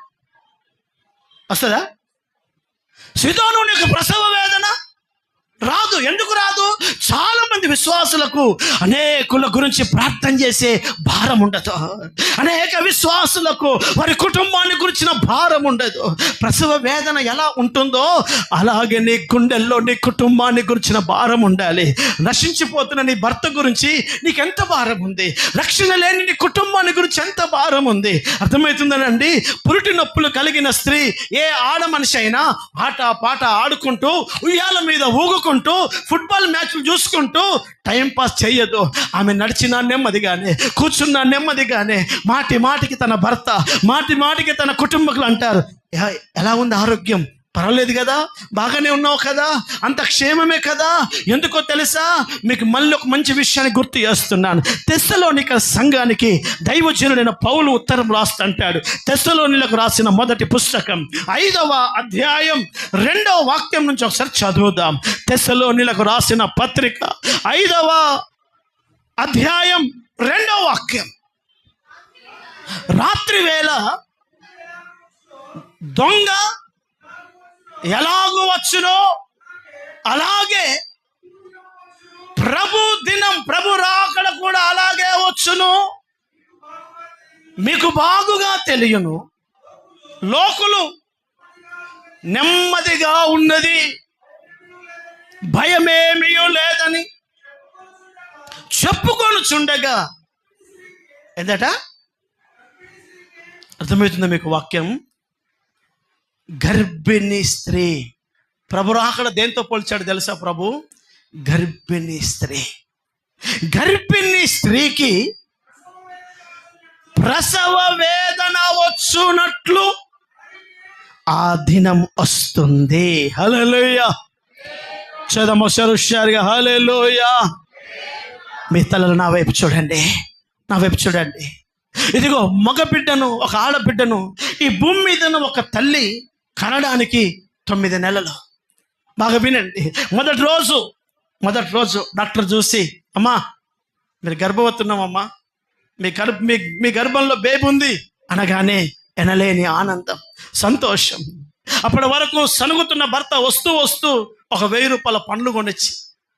Speaker 1: వస్తుందా? సిదోను నీకు ప్రసవ వేదన రాదు. ఎందుకు రాదు? చాలా మంది విశ్వాసులకు అనేకుల గురించి ప్రార్థన చేసే భారం ఉండదు. అనేక విశ్వాసులకు వారి కుటుంబాన్ని గురించిన భారం ఉండదు. ప్రసవ వేదన ఎలా ఉంటుందో అలాగే నీ గుండెల్లో నీ కుటుంబాన్ని గురించిన భారం ఉండాలి. నశించిపోతున్న నీ భర్త గురించి నీకెంత భారం ఉంది? రక్షణ లేని నీ కుటుంబాన్ని గురించి ఎంత భారం ఉంది? అర్థమవుతుందనండి. పురిటి నొప్పులు కలిగిన స్త్రీ, ఏ ఆడ మనిషి అయినా ఆట పాట ఆడుకుంటూ, ఉయ్యాల మీద ఊగుకుంటూ, ఫుట్బాల్ మ్యాచ్లు చూసుకుంటూ టైం పాస్ చేయదు. ఆమె నడిచినా నెమ్మదిగానే, కూర్చున్నా నెమ్మదిగానే, మాటి మాటికి తన భర్త, మాటి మాటికి తన కుటుంబకులు అంటారు, ఎలా ఉంది ఆరోగ్యం? పర్వాలేదు కదా, బాగానే ఉన్నావు కదా, అంత క్షేమమే కదా. ఎందుకో తెలుసా? మీకు మళ్ళీ ఒక మంచి విషయాన్ని గుర్తు చేస్తున్నాను. తెస్సలోనిక సంఘానికి దైవజనుడైన పౌలు ఉత్తరం రాస్తుంటాడు. తెస్సలోనిలకు రాసిన మొదటి పుస్తకం 5వ అధ్యాయం 2వ వాక్యం నుంచి ఒకసారి చదువుదాం. తెస్సలోనిలకు రాసిన పత్రిక 5వ అధ్యాయం 2వ వాక్యం. రాత్రి వేళ దొంగ ఎలాగూ వచ్చునో అలాగే ప్రభు దినం, ప్రభు రాకడ కూడా అలాగే వచ్చును. మీకు బాగుగా తెలియను, లోకులు నెమ్మదిగా ఉన్నది, భయమేమీ లేదని చెప్పుకొనుచుండగా. ఏందట? అర్థమవుతుందా మీకు వాక్యం? గర్భిణీ స్త్రీ. ప్రభు రాకడ దేంతో పోల్చాడు తెలుసా? ప్రభు గర్భిణీ స్త్రీ. గర్భిణీ స్త్రీకి ప్రసవ వేదన వచ్చునట్లు ఆ దినం వస్తుంది. హల్లెలూయా. చదమోసరుషారుగా హల్లెలూయా. మీ తలలు నా వైపు చూడండి, నా వైపు చూడండి. ఇదిగో మగబిడ్డను, ఒక ఆడబిడ్డను ఈ భూమి మీదను ఒక తల్లి కనడానికి 9 నెలలు. బాగా వినండి. మొదటి రోజు డాక్టర్ చూసి, అమ్మా మీరు గర్భవతి ఉన్నామమ్మా, మీ గర్భంలో బేబీ ఉంది అనగానే ఎనలేని ఆనందం, సంతోషం. అప్పటి వరకు సనుగుతున్న భర్త వస్తూ ఒక 1000 రూపాయల పండ్లు కొనిచ్చి,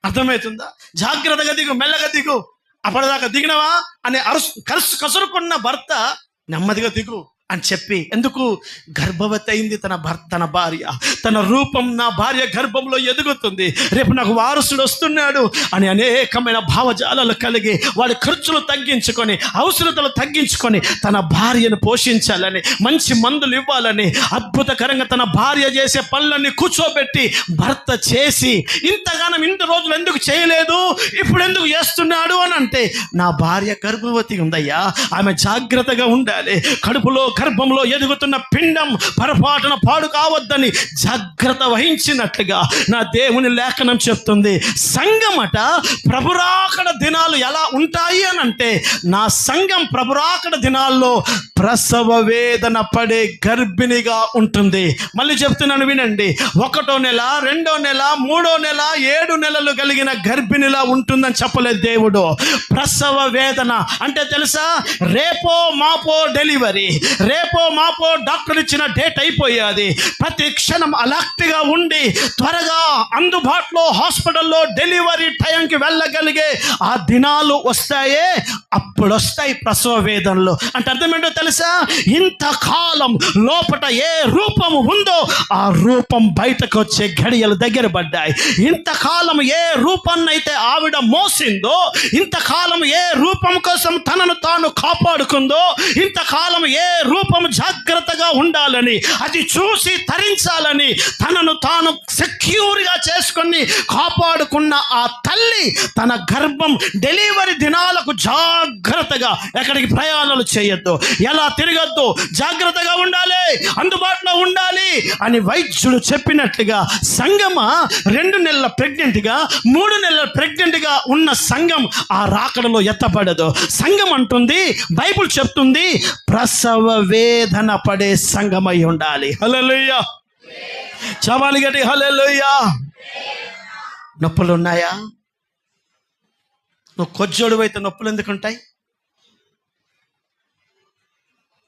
Speaker 1: అర్థమవుతుందా? జాగ్రత్తగా దిగు, మెల్లగా దిగు, అప్పటిదాకా దిగినవా అని కసురుకున్న భర్త నెమ్మదిగా దిగు, అని చెప్పి, ఎందుకు? గర్భవతి అయింది తన భార్య, తన రూపం నా భార్య గర్భంలో ఎదుగుతుంది, రేపు నాకు వారసుడు వస్తున్నాడు అని అనేకమైన భావజాలాలు కలిగి వాడి ఖర్చులు తగ్గించుకొని, అవసరతలు తగ్గించుకొని తన భార్యను పోషించాలని, మంచి మందులు ఇవ్వాలని, అద్భుతకరంగా తన భార్య చేసే పనులన్నీ కూర్చోబెట్టి భర్త చేసి, ఇంతగానం ఇంత రోజులు ఎందుకు చేయలేదు, ఇప్పుడు ఎందుకు చేస్తున్నాడు అని అంటే, నా భార్య గర్భవతి ఉందయ్యా, ఆమె జాగ్రత్తగా ఉండాలి, గర్భంలో ఎదుగుతున్న పిండం పొరపాటున పాడు కావద్దని జాగ్రత్త వహించినట్లుగా నా దేవుని లేఖనం చెప్తుంది. సంఘమట ప్రభురాకడ దినాలు ఎలా ఉంటాయి అని అంటే, నా సంఘం ప్రభురాకడ దినాల్లో ప్రసవ వేదన పడే గర్భిణిగా ఉంటుంది. మళ్ళీ చెప్తున్నాను వినండి, 1వ నెల, 2వ నెల, 3వ నెల, 7 నెలలు కలిగిన గర్భిణిలా ఉంటుందని చెప్పలేదు దేవుడు. ప్రసవ వేదన అంటే తెలుసా? రేపో మాపో డెలివరీ, రేపో మాపో డాక్టర్ ఇచ్చిన డేట్ అయిపోయాది. ప్రతి క్షణం అలర్ట్గా ఉండి త్వరగా అందుబాటులో హాస్పిటల్లో డెలివరీ టైంకి వెళ్ళగలిగే ఆ దినాలు వస్తాయే, అప్పుడు వస్తాయి ప్రసవ వేదనలు. అంటే అర్థమేంటో తెలుసా? ఇంతకాలం లోపట ఏ రూపము ఉందో ఆ రూపం బయటకు వచ్చే ఘడియలు దగ్గర పడ్డాయి. ఇంతకాలం ఏ రూపాన్నైతే ఆవిడ మోసిందో, ఇంతకాలం ఏ రూపం కోసం తనను తాను కాపాడుకుందో, ఇంతకాలం ఏ రూపం జాగ్రత్తగా ఉండాలని, అది చూసి తరించాలని తనను తాను సెక్యూర్గా చేసుకొని కాపాడుకున్న ఆ తల్లి తన గర్భం డెలివరీ దినాలకు జాగ్రత్తగా ఎక్కడికి ప్రయాణాలు చేయొద్దు, ఎలా తిరగద్దు, జాగ్రత్తగా ఉండాలి, అందుబాటులో ఉండాలి అని వైద్యుడు చెప్పినట్లుగా సంఘమ 2 నెలల ప్రెగ్నెంట్గా, 3 నెలల ప్రెగ్నెంట్గా ఉన్న సంఘం ఆ రాకడలో ఎత్తపడదు. సంఘం అంటుంది, బైబిల్ చెప్తుంది, ప్రసవ వేదన పడే సంఘమై ఉండాలి. హల్లెలూయా, చవాలి గట్టి హల్లెలూయా. నొప్పులు ఉన్నాయా? నువ్వు కొజ్జోడు అయితే నొప్పులు ఎందుకు ఉంటాయి?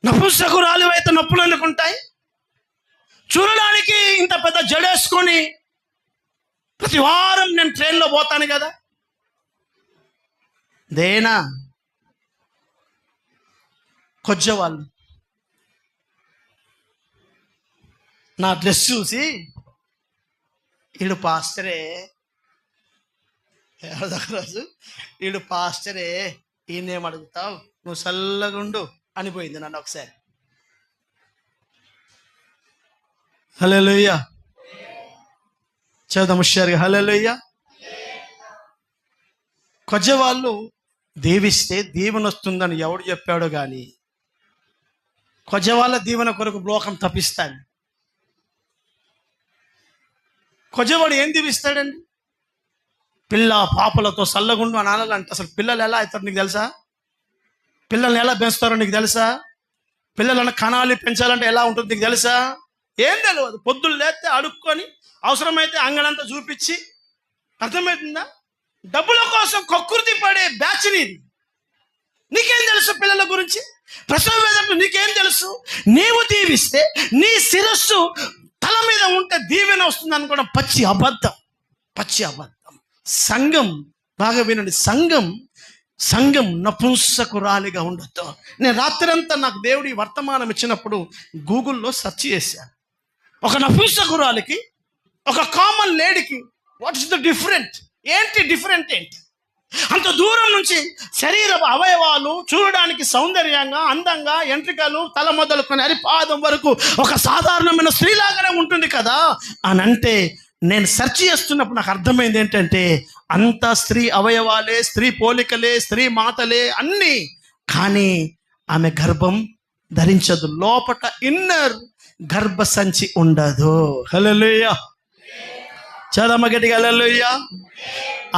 Speaker 1: నపుంసకురాలు అయితే నొప్పులు ఎందుకు ఉంటాయి? చూడడానికి ఇంత పెద్ద జడేసుకొని ప్రతి వారం నేను ట్రైన్లో పోతాను కదా, దేనా కొజ్జవాళ్ళు నా డ్రెస్ చూసి, ఈడు పాస్టరే, రోజు ఈడు పాస్టరే, ఈయనేం అడుగుతావు, నువ్వు చల్లగుండు అనిపోయింది నన్ను ఒకసారి. హల్లెలూయా, చదువు హుషారుగా హల్లెలూయా. కొజ్జవాళ్ళు దీవిస్తే దీవెన వస్తుందని ఎవడు చెప్పాడో కానీ, కొజ్జవాళ్ళ దీవెన కొరకు లోకం తప్పిస్తాడు. కొజ్జవాడు ఏం దీవిస్తాడండి? పిల్ల పాపలతో సల్లగుండు అని అనాలంటే అసలు పిల్లలు ఎలా అవుతారు నీకు తెలుసా? పిల్లల్ని ఎలా పెంచుతారో నీకు తెలుసా? పిల్లలను కనాలి పెంచాలంటే ఎలా ఉంటుంది నీకు తెలుసా? ఏం తెలియదు. పొద్దులు లేస్తే అడుక్కొని అవసరమైతే అంగడంతా చూపించి, అర్థమవుతుందా? డబ్బుల కోసం కక్కుర్తి పడే బ్యాచ్ నీది. నీకేం తెలుసు పిల్లల గురించి? ప్రసవ వేదనలు నీకేం తెలుసు? నీవు దీవిస్తే నీ శిరస్సు తల మీద ఉంటే దీవెన వస్తుంది అనుకోవడం పచ్చి అబద్ధం, పచ్చి అబద్ధం. సంఘం బాగా వినండి, సంఘం నపుంసకురాలిగా ఉండొద్దు. నేను రాత్రంతా నాకు దేవుడి వర్తమానం ఇచ్చినప్పుడు గూగుల్లో సెర్చ్ చేశాను. ఒక నపుంసకురాలికి, ఒక కామన్ లేడీకి వాట్ ఇస్ ద డిఫరెంట్? ఏంటి డిఫరెంట్ ఏంటి? అంత దూరం నుంచి శరీర అవయవాలు చూడడానికి సౌందర్యంగా, అందంగా, ఎంట్రికలు తల మొదలుకొని అరిపాదం వరకు ఒక సాధారణమైన స్త్రీలాగానే ఉంటుంది కదా అని అంటే, నేను సెర్చ్ చేస్తున్నప్పుడు నాకు అర్థమైంది ఏంటంటే, అంత స్త్రీ అవయవాలే, స్త్రీ పోలికలే, స్త్రీ మాటలే అన్నీ, కానీ ఆమె గర్భం ధరించదు, లోపట ఇన్నర్ గర్భసంచి ఉండదు. హల్లెలూయా, చదమ్మ గట్టిగా హల్లెలూయా.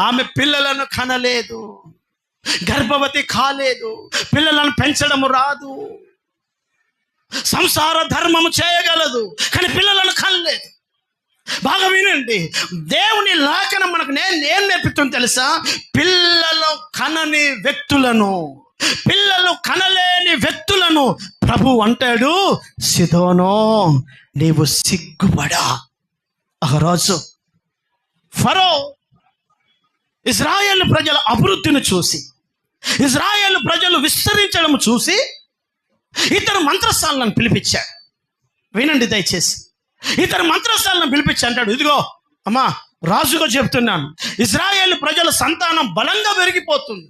Speaker 1: ఆమె పిల్లలను కనలేదు, గర్భవతి కాలేదు, పిల్లలను పెంచడం రాదు, సంసార ధర్మము చేయగలదు, కానీ పిల్లలను కనలేదు. బాగా వినండి, దేవుని లేఖనం మనకు ఏం నేర్పుతుంది తెలుసా? పిల్లలు కనని వ్యక్తులను, పిల్లలు కనలేని వ్యక్తులను ప్రభు అంటాడు, సిదోనో నీవు సిగ్గుపడా. ఒకరోజు ఫరో ఇజ్రాయేలు ప్రజల అభివృద్ధిని చూసి, ఇజ్రాయేలు ప్రజలు విస్తరించడం చూసి ఇతను మంత్రస్థానాలను పిలిపించాడు. వినండి దయచేసి. ఇతను మంత్రస్థానాలను పిలిపించి అంటాడు, ఇదిగో అమ్మా, రాజుగా చెప్తున్నాను, ఇశ్రాయేలు ప్రజల సంతానం బలంగా పెరిగిపోతుంది.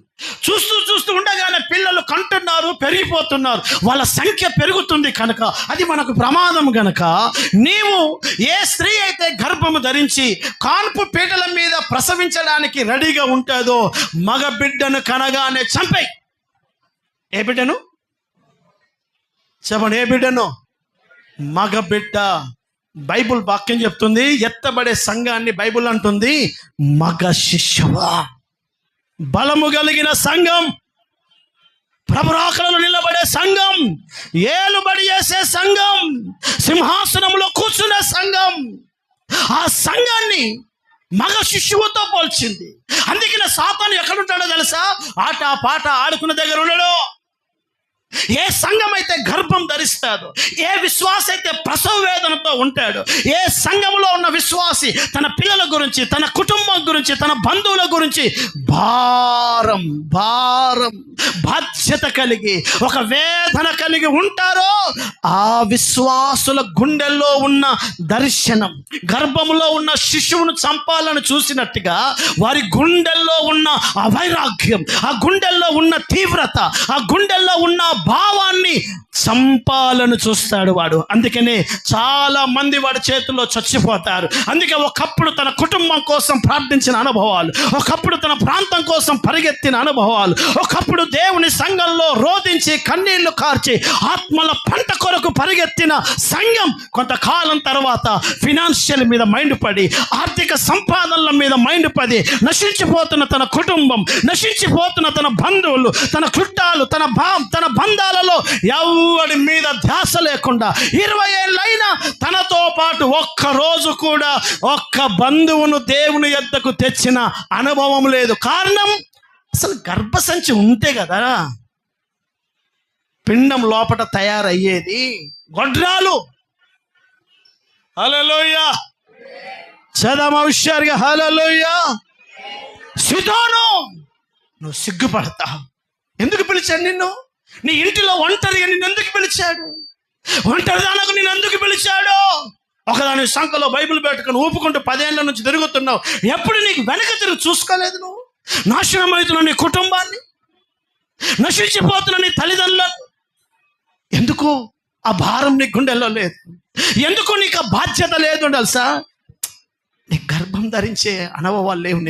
Speaker 1: చూస్తూ చూస్తూ ఉండగానే పిల్లలు కంటున్నారు, పెరిగిపోతున్నారు, వాళ్ళ సంఖ్య పెరుగుతుంది కనుక అది మనకు ప్రమాదం కనుక నీవు ఏ స్త్రీ అయితే గర్భము ధరించి కాన్పు పీటల మీద ప్రసవించడానికి రెడీగా ఉంటుందో మగ బిడ్డను కనగానే చంపేయి. ఏ బిడ్డను చెప్పండి, ఏ బిడ్డను? మగ బిడ్డ. బైబుల్ వాక్యం చెప్తుంది, ఎత్తబడే సంఘాన్ని బైబుల్ అంటుంది మగ శిష్యువా. బలము కలిగిన సంఘం, ప్రభురాకలలో నిలబడే సంఘం, ఏలుబడి చేసే సంఘం, సింహాసనంలో కూర్చునే సంఘం, ఆ సంఘాన్ని మగ శిష్యువుతో పోల్చింది. అందుకనే సాతాను ఎక్కడుంటాడో తెలుసా? ఆట పాట ఆడుకున్న దగ్గర ఉండడు. ఏ సంఘం అయితే గర్భం ధరిస్తాడో, ఏ విశ్వాస అయితే ప్రసవ వేదనతో ఉంటాడో, ఏ సంఘంలో ఉన్న విశ్వాసి తన పిల్లల గురించి, తన కుటుంబం గురించి, తన బంధువుల గురించి భారం బాధ్యత కలిగి ఒక వేదన కలిగి ఉంటారో ఆ విశ్వాసుల గుండెల్లో ఉన్న దర్శనం, గర్భంలో ఉన్న శిశువును చంపాలని చూసినట్టుగా వారి గుండెల్లో ఉన్న ఆ వైరాగ్యం, ఆ గుండెల్లో ఉన్న తీవ్రత, ఆ గుండెల్లో ఉన్న భావాన్ని చంపాలని చూస్తాడు వాడు. అందుకనే చాలా మంది వాడి చేతుల్లో చచ్చిపోతారు. అందుకే ఒకప్పుడు తన కుటుంబం కోసం ప్రార్థించిన అనుభవాలు, ఒకప్పుడు తన ప్రాంతం కోసం పరిగెత్తిన అనుభవాలు, ఒకప్పుడు దేవుని సంఘంలో రోధించి కన్నీళ్లు కార్చి ఆత్మల పంట కొరకు పరిగెత్తిన సంఘం కొంతకాలం తర్వాత ఫినాన్షియల్ మీద మైండ్ పడి, ఆర్థిక సంపాదనల మీద మైండ్ పడి నశించిపోతున్న తన కుటుంబం, నశించిపోతున్న తన బంధువులు, తన చుట్టాలు, తన బంధాలలో ఎవడి మీద ధ్యాస లేకుండా 20 ఏళ్ళైనా తనతో పాటు ఒక్కరోజు కూడా ఒక్క బంధువును దేవుని యొద్దకు తెచ్చిన అనుభవం లేదు. కారణం, అసలు గర్భసంచి ఉంటే కదా పిండం లోపట తయారయ్యేది. గొడ్రాలు. హల్లెలూయా. చదమ హుషారుగా హల్లెలూయా. సిదోను, నువ్వు సిగ్గుపడతావు. ఎందుకు పిలిచాడు నిన్ను? నీ ఇంటిలో ఒంటరిగా నిన్ను ఎందుకు పిలిచాడు? ఒంటరిదానకు నిన్ను ఎందుకు పిలిచాడు? ఒకదాని సంఖలో బైబిల్ పెట్టుకుని ఊపుకుంటూ 10 ఏళ్ళ నుంచి తిరుగుతున్నావు. ఎప్పుడు నీకు వెనక తిరిగి చూసుకోలేదు? నువ్వు నాశనం అవుతున్న నీ కుటుంబాన్ని, నశించిపోతున్న నీ తల్లిదండ్రులను. ఎందుకు ఆ భారం నీ గుండెల్లో లేదు? ఎందుకు నీకు ఆ బాధ్యత లేదు? తెలుసా, నీ గర్భం ధరించే అనుభవాలు లేవు,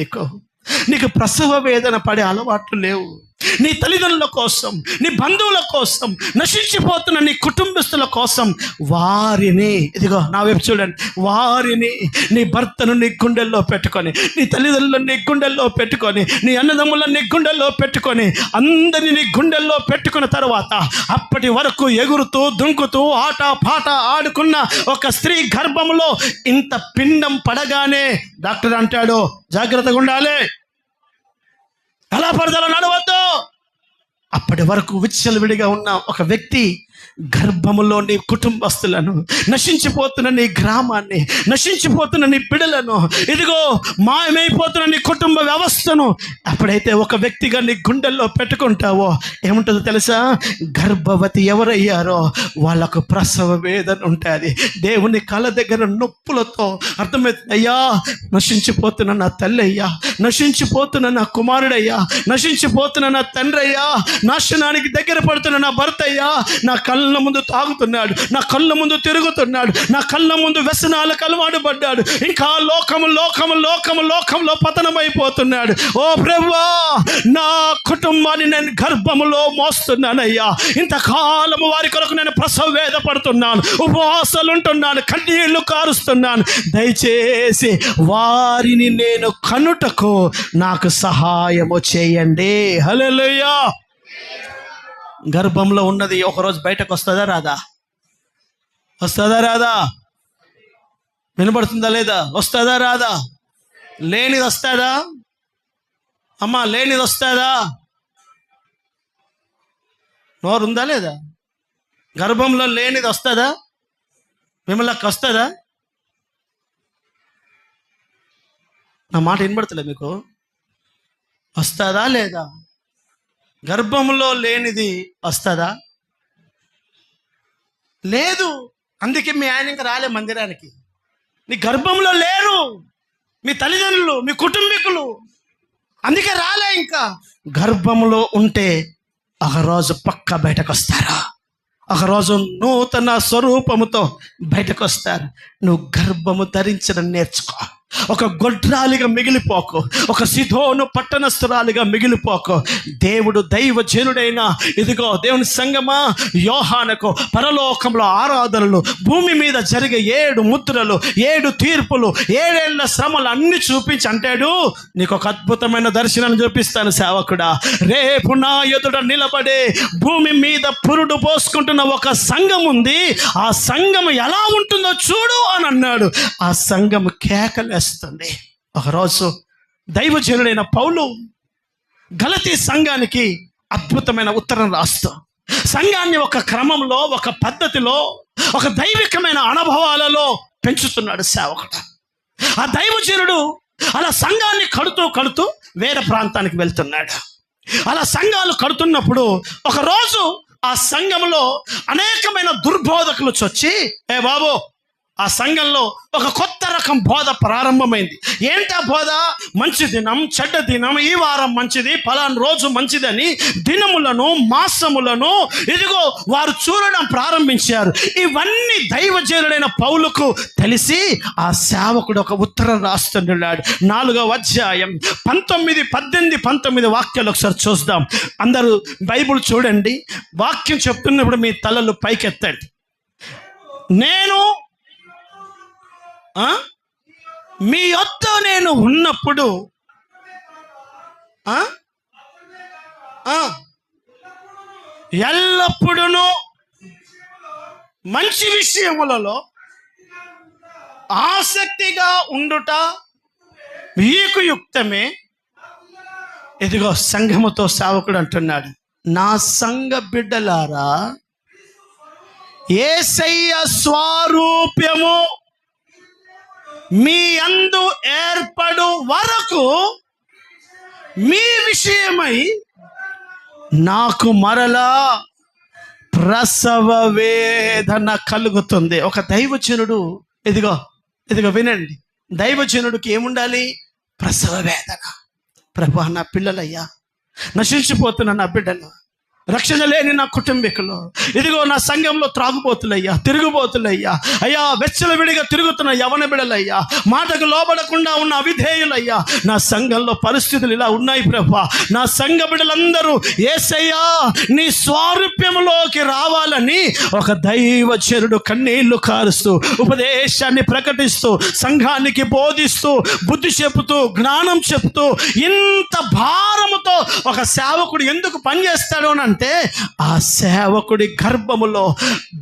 Speaker 1: నీకు ప్రసవ వేదన పడే అలవాట్లు లేవు. నీ తల్లిదండ్రుల కోసం, నీ బంధువుల కోసం, నశించిపోతున్న నీ కుటుంబస్తుల కోసం వారిని, ఇదిగో నా వైపు చూడండి, వారిని, నీ భర్తను నీ గుండెల్లో పెట్టుకొని, నీ తల్లిదండ్రులను నీ గుండెల్లో పెట్టుకొని, నీ అన్నదమ్ములను నీ గుండెల్లో పెట్టుకొని, అందరినీ నీ గుండెల్లో పెట్టుకున్న తర్వాత అప్పటి వరకు ఎగురుతూ దుంకుతూ ఆట పాట ఆడుకున్న ఒక స్త్రీ గర్భంలో ఇంత పిండం పడగానే డాక్టర్ అంటాడు, జాగ్రత్తగా ఉండాలి, ఎలా పడదలో నడవద్దు. అప్పటి వరకు విచ్చలవిడిగా ఉన్న ఒక వ్యక్తి గర్భములో నీ కుటుంబస్తులను, నశించిపోతున్న నీ గ్రామాన్ని, నశించిపోతున్న నీ బిడ్డలను, ఇదిగో మాయమైపోతున్న నీ కుటుంబ వ్యవస్థను అప్పుడైతే ఒక వ్యక్తిగా నీ గుండెల్లో పెట్టుకుంటావో ఏముంటుందో తెలుసా? గర్భవతి ఎవరయ్యారో వాళ్ళకు ప్రసవ వేదన ఉంటుంది. దేవుని కళ్ళ దగ్గర నొప్పులతో అర్థమవుతుంది, అయ్యా నశించిపోతున్న నా తల్లి అయ్యా, నశించిపోతున్న నా కుమారుడయ్యా, నశించిపోతున్న నా తండ్రి అయ్యా, నాశనానికి దగ్గర పడుతున్న నా భర్త అయ్యా, నా కళ్ళ ముందు తాగుతున్నాడు, నా కళ్ళ ముందు తిరుగుతున్నాడు, నా కళ్ళ ముందు వ్యసనాలకు అలవాటు పడ్డాడు, ఇంకా లోకంలో పతనమైపోతున్నాడు. ఓ ప్రభువా, నా కుటుంబాన్ని నేను గర్భములో మోస్తున్నానయ్యా, ఇంతకాలము వారి కొరకు నేను ప్రసవ వేద పడుతున్నాను, ఉపవాసాలు ఉంటున్నాను, కన్నీళ్లు కారుస్తున్నాను. దయచేసి వారిని నేను కనుటకు నాకు సహాయము చేయండి. హల్లెలూయా. గర్భంలో ఉన్నది ఒకరోజు బయటకు వస్తుందా రాదా? వస్తుందా రాదా? వినబడుతుందా లేదా? వస్తుందా రాదా? లేనిది వస్తుందా అమ్మా? లేనిది వస్తుందా? నోరుందా లేదా? గర్భంలో లేనిది వస్తుందా? మిమ్మల్ని వస్తుందా? నా మాట వినబడతలే మీకు? వస్తుందా లేదా? గర్భంలో లేనిది వస్తుందా? లేదు. అందుకే మీ ఆయన ఇంకా రాలే మందిరానికి. నీ గర్భంలో లేరు మీ తల్లిదండ్రులు, మీ కుటుంబీకులు, అందుకే రాలే. ఇంకా గర్భంలో ఉంటే ఒకరోజు పక్క బయటకు వస్తారా? ఒకరోజు నూతన స్వరూపముతో బయటకు వస్తారు. నువ్వు గర్భము ధరించడం నేర్చుకో. ఒక గొడ్రాలిగా మిగిలిపోకు, ఒక సిదోను పట్టణస్థురాలిగా మిగిలిపోకు. దేవుడు దైవజనుడైన, ఇదిగో దేవుని సంగమా, యోహానుకు పరలోకంలో ఆరాధనలు, భూమి మీద జరిగే 7 ముద్రలు, 7 తీర్పులు, 7 ఏళ్ల శ్రమలు అన్ని చూపించి అంటాడు, నీకు ఒక అద్భుతమైన దర్శనం చూపిస్తాను సేవకుడా. రేపు నా ఎదుట నిలబడే భూమి మీద పురుడు పోసుకుంటున్న ఒక సంఘం ఉంది. ఆ సంఘం ఎలా ఉంటుందో చూడు అని అన్నాడు. ఆ సంఘం కేకలేస్తుంది. ఒకరోజు దైవజనుడైన పౌలు గలతీ సంఘానికి అద్భుతమైన ఉత్తరం రాస్తూ సంఘాన్ని ఒక క్రమంలో, ఒక పద్ధతిలో, ఒక దైవికమైన అనుభవాలలో పెంచుతున్నాడు సేవకుడు. ఆ దైవజనుడు అలా సంఘాన్ని కడుతూ వేరే ప్రాంతానికి వెళ్తున్నాడు. అలా సంఘాలు కడుతున్నప్పుడు ఒకరోజు ఆ సంఘంలో అనేకమైన దుర్బోధకులు వచ్చి, ఏ బాబు, ఆ సంఘంలో ఒక కొత్త రకం బోధ ప్రారంభమైంది. ఏంటా బోధ? మంచి దినం, చెడ్డ దినం, ఈ వారం మంచిది, పలానా రోజు మంచిదని దినములను, మాసములను ఇదిగో వారు చూడడం ప్రారంభించారు. ఇవన్నీ దైవజనుడైన పౌలుకు తెలిసి ఆ సేవకుడు ఒక ఉత్తరం రాస్తున్నాడు. 4వ అధ్యాయం 19, 18, 19 వాక్యాలు ఒకసారి చూద్దాం. అందరూ బైబిల్ చూడండి. వాక్యం చెప్తున్నప్పుడు మీ తలలు పైకెత్తండి. నేను మీ యొద్ద నేను ఉన్నప్పుడు ఎల్లప్పుడూ మంచి విషయములలో ఆసక్తిగా ఉండుట మీకు యుక్తమే. ఇదిగో సంఘముతో సేవకుడు అంటున్నాడు, నా సంఘ బిడ్డలారా, యేసయ్య స్వరూప్యము మీ యందు ఏర్పడు వరకు మీ విషయమై నాకు మరలా ప్రసవ వేదన కలుగుతుంది. ఒక దైవజనుడు, ఇదిగో వినండి, దైవజనుడికి ఏముండాలి? ప్రసవ వేదన. ప్రభా, నా పిల్లలయ్యా, నశించిపోతున్న నా బిడ్డలు, రక్షణ లేని నా కుటుంబీకులు, ఇదిగో నా సంఘంలో త్రాగుబోతులయ్యా, తిరుగుబోతులయ్యా, అయ్యా, వెచ్చలవిడిగా తిరుగుతున్న యవన బిడ్డలయ్యా, మాటకు లోబడకుండా ఉన్న అవిధేయులయ్యా, నా సంఘంలో పరిస్థితులు ఇలా ఉన్నాయి ప్రభా. నా సంఘ బిడ్డలందరూ యేసయ్యా నీ స్వారూప్యంలోకి రావాలని ఒక దైవజనుడు కన్నీళ్లు కారుస్తూ, ఉపదేశాన్ని ప్రకటిస్తూ, సంఘానికి బోధిస్తూ, బుద్ధి చెబుతూ, జ్ఞానం చెప్తూ, ఇంత భారముతో ఒక సేవకుడు ఎందుకు పనిచేస్తాడు అని అంటే, ఆ సేవకుడి గర్భములో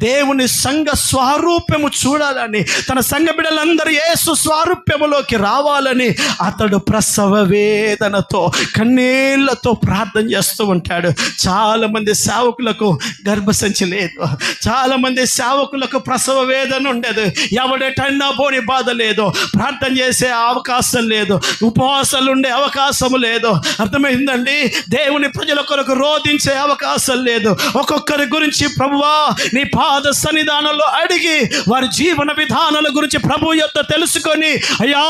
Speaker 1: దేవుని సంఘ స్వరూప్యము చూడాలని, తన సంఘ బిడ్డలందరూ యేసు స్వరూప్యములోకి రావాలని అతడు ప్రసవ వేదనతో, కన్నీళ్లతో ప్రార్థన చేస్తూ ఉంటాడు. చాలా మంది సేవకులకు గర్భసంచి లేదు, చాలా మంది సేవకులకు ప్రసవ వేదన ఉండదు, ఎవడెటన్నా పోని బాధ లేదు, ప్రార్థన చేసే అవకాశం లేదు, ఉపవాసాలు ఉండే అవకాశం లేదు. అర్థమైందండి? దేవుని ప్రజల కొరకు రోధించే అవకాశం లేదు. ఒక్కొక్కరి గురించి ప్రభువా నీ పాద సన్నిధానంలో అడిగి వారి జీవన విధానాల గురించి ప్రభు యొద్ద తెలుసుకొని, అయ్యా,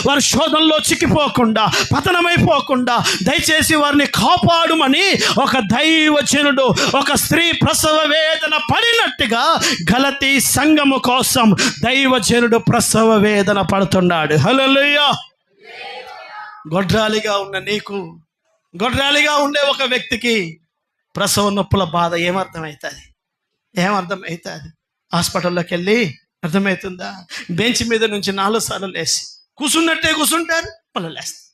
Speaker 1: వారి శోధనలో చిక్కిపోకుండా, పతనమైపోకుండా దయచేసి వారిని కాపాడుమని ఒక దైవజనుడు, ఒక స్త్రీ ప్రసవ వేదన పడినట్టుగా గలతీ సంఘము కోసం దైవజనుడు ప్రసవ వేదన పడుతున్నాడు. హల్లెలూయా. గొడ్రాలిగా ఉన్న నీకు, గొడ్రాలిగా ఉండే ఒక వ్యక్తికి ప్రసవ నొప్పుల బాధ ఏమర్థమవుతుంది? హాస్పిటల్లోకి వెళ్ళి అర్థమవుతుందా? బెంచ్ మీద నుంచి 4 సార్లు లేచి కూర్చున్నట్లే కూర్చుంటారు, మళ్ళీ లేస్తారు,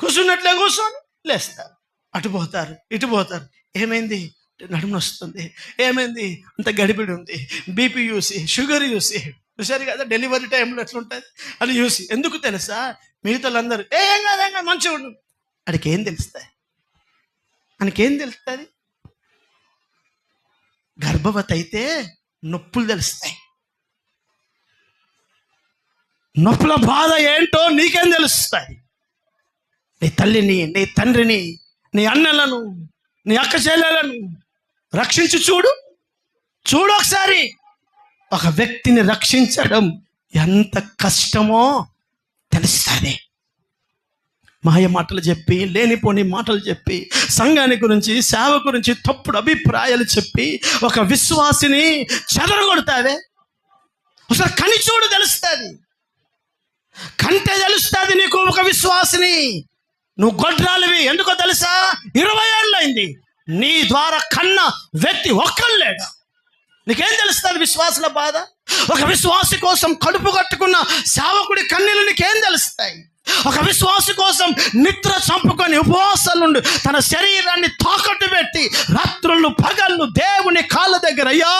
Speaker 1: కూర్చున్నట్లే కూర్చొని లేస్తారు, అటు పోతారు, ఇటు పోతారు. ఏమైంది? నడుము వస్తుంది. ఏమైంది? అంత గడిబిడి ఉంది, బీపీ చూసి, షుగర్ చూసి, చూసారు కదా డెలివరీ టైంలో ఎట్లుంటుంది అని చూసి. ఎందుకు తెలుసా? మిగతాలందరూ ఏం కాదు మంచిగా ఉండు, అడికి ఏం తెలుస్తాయి? ఆయనకేం తెలుస్తుంది? గర్భవతి అయితే నొప్పులు తెలుస్తాయి. నొప్పుల బాధ ఏంటో నీకేం తెలుస్తుంది? నీ తల్లిని, నీ తండ్రిని, నీ అన్నలను, నీ అక్క చెల్లెలను రక్షించి చూడు ఒకసారి. ఒక వ్యక్తిని రక్షించడం ఎంత కష్టమో తెలుస్తుంది. మాయ మాటలు చెప్పి, లేనిపోని మాటలు చెప్పి, సంఘాన్ని గురించి, సేవ గురించి తప్పుడు అభిప్రాయాలు చెప్పి ఒక విశ్వాసిని చెదరగొడతావే. ఒకసారి కని చూడు, తెలుస్తుంది. కంటే తెలుస్తుంది నీకు ఒక విశ్వాసిని. నువ్వు గొడ్రాలివి. ఎందుకో తెలుసా? 20 ఏళ్ళు అయింది నీ ద్వారా కన్న వ్యక్తి ఒక్కరు లేడు. నీకేం తెలుస్తుంది విశ్వాసుల బాధ? ఒక విశ్వాసి కోసం కడుపు కట్టుకున్న సేవకుడి కన్నీళ్ళు నీకేం తెలుస్తాయి? ఒక విశ్వాసి కోసం నిద్ర చంపుకొని ఉపవాసాలుండి తన శరీరాన్ని తాకట్టు పెట్టి రాత్రులు పగళ్ళు దేవుని కాళ్ళ దగ్గర అయ్యా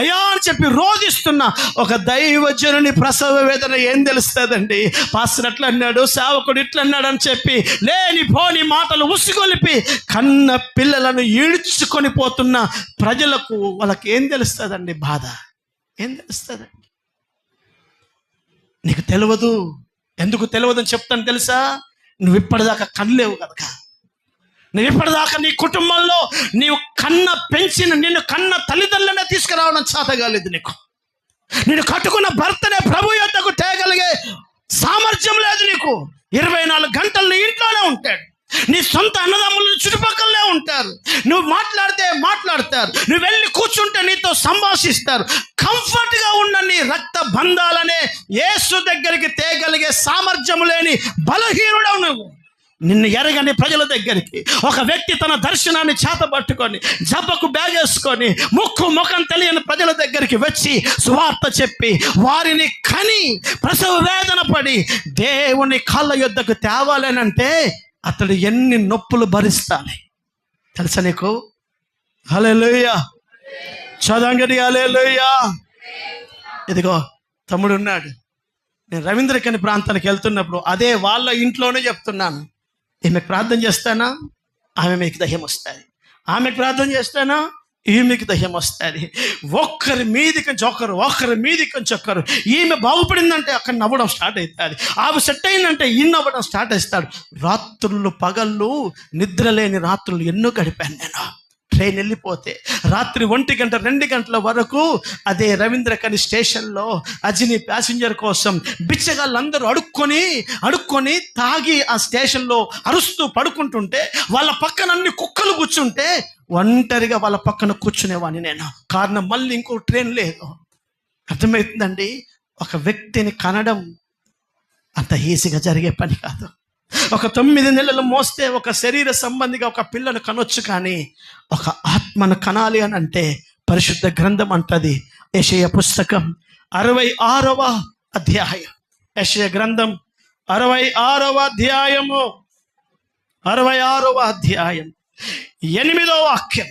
Speaker 1: అయ్యా అని చెప్పి రోధిస్తున్న ఒక దైవజనుని ప్రసవ వేదన ఏం తెలుస్తుందండి? పాస్టర్ అట్లా అన్నాడు, సేవకుడు ఇట్లా అన్నాడు అని చెప్పి లేని పోని మాటలు ఉసిగొలిపి కన్న పిల్లలను ఈడ్చుకొని పోతున్న ప్రజలకు వాళ్ళకి ఏం తెలుస్తుందండి? బాధ ఏం తెలుస్తుందండి? నీకు తెలియదు. ఎందుకు తెలియదని చెప్తాను తెలుసా? నువ్వు ఇప్పటిదాకా కనలేవు కనుక. నువ్వు ఇప్పటిదాకా నీ కుటుంబంలో నీవు నిన్ను కన్న తల్లిదండ్రులనే తీసుకురావడం చేతగాలేదు నీకు. నేను కట్టుకున్న భర్తనే ప్రభు యొద్దకు తేగలిగే సామర్థ్యం లేదు నీకు. 24 గంటలు నీ ఇంట్లోనే ఉంటాడు. నీ సొంత అన్నదమ్ములు చుట్టుపక్కలనే ఉంటారు. నువ్వు మాట్లాడితే మాట్లాడతారు, నువ్వు వెళ్ళి కూర్చుంటే నీతో సంభాషిస్తారు. కంఫర్ట్గా ఉన్న నీ రక్త బంధాలనే యేసు దగ్గరికి తేగలిగే సామర్థ్యం లేని బలహీనుడవు నువ్వు. నిన్ను ఎరగని ప్రజల దగ్గరికి ఒక వ్యక్తి తన దర్శనాన్ని చేతబట్టుకొని జబ్బకు బ్యాగేసుకొని ముఖం తెలియని ప్రజల దగ్గరికి వచ్చి సువార్త చెప్పి వారిని కని ప్రసవ వేదన పడి దేవుని కాళ్ళ యొద్దకు తేవాలనంటే అతడు ఎన్ని నొప్పులు భరిస్తాడు తెలుసా నీకు? హల్లెలూయా, చదంగడి హల్లెలూయా. ఇదిగో తమ్ముడు ఉన్నాడు. నేను రవీంద్రకని ప్రాంతానికి వెళ్తున్నప్పుడు అదే వాళ్ళ ఇంట్లోనే చెప్తున్నాను. ఈమెకు ప్రార్థన చేస్తానా, ఆమె మీకు దయ్యం వస్తుంది. ఆమెకు ప్రార్థన చేస్తానా, ఈమెకి దయ్యం వస్తుంది. ఒకరి మీదికి ఒకరు. ఈమె బాగుపడిందంటే అక్కడ నవ్వడం స్టార్ట్ అవుతుంది. ఆమె సెట్ అయిందంటే ఈ నవ్వడం స్టార్ట్ అవుతాడు. రాత్రులు పగళ్ళు నిద్రలేని రాత్రులు ఎన్నో గడిపాను నేను. ట్రైన్ వెళ్ళిపోతే రాత్రి 1 గంట 2 గంటల వరకు అదే రవీంద్రకని స్టేషన్లో అజిని ప్యాసింజర్ కోసం బిచ్చగాళ్ళందరూ అడుక్కొని తాగి ఆ స్టేషన్లో అరుస్తూ పడుకుంటుంటే వాళ్ళ పక్కన అన్ని కుక్కలు కూర్చుంటే ఒంటరిగా వాళ్ళ పక్కన కూర్చునేవాడిని నేను. కారణం మళ్ళీ ఇంకో ట్రైన్ లేదు. అర్థమవుతుందండి? ఒక వ్యక్తిని కనడం అంత ఈజీగా జరిగే పని కాదు. ఒక 9 నెలలు మోస్తే ఒక శరీర సంబంధిగా ఒక పిల్లను కనొచ్చు, కానీ ఒక ఆత్మను కనాలి అని అంటే పరిశుద్ధ గ్రంథం అంటది. యెషయా పుస్తకం 66వ అధ్యాయం. యెషయా గ్రంథం 66వ అధ్యాయము 66వ అధ్యాయం 8వ వాక్యం.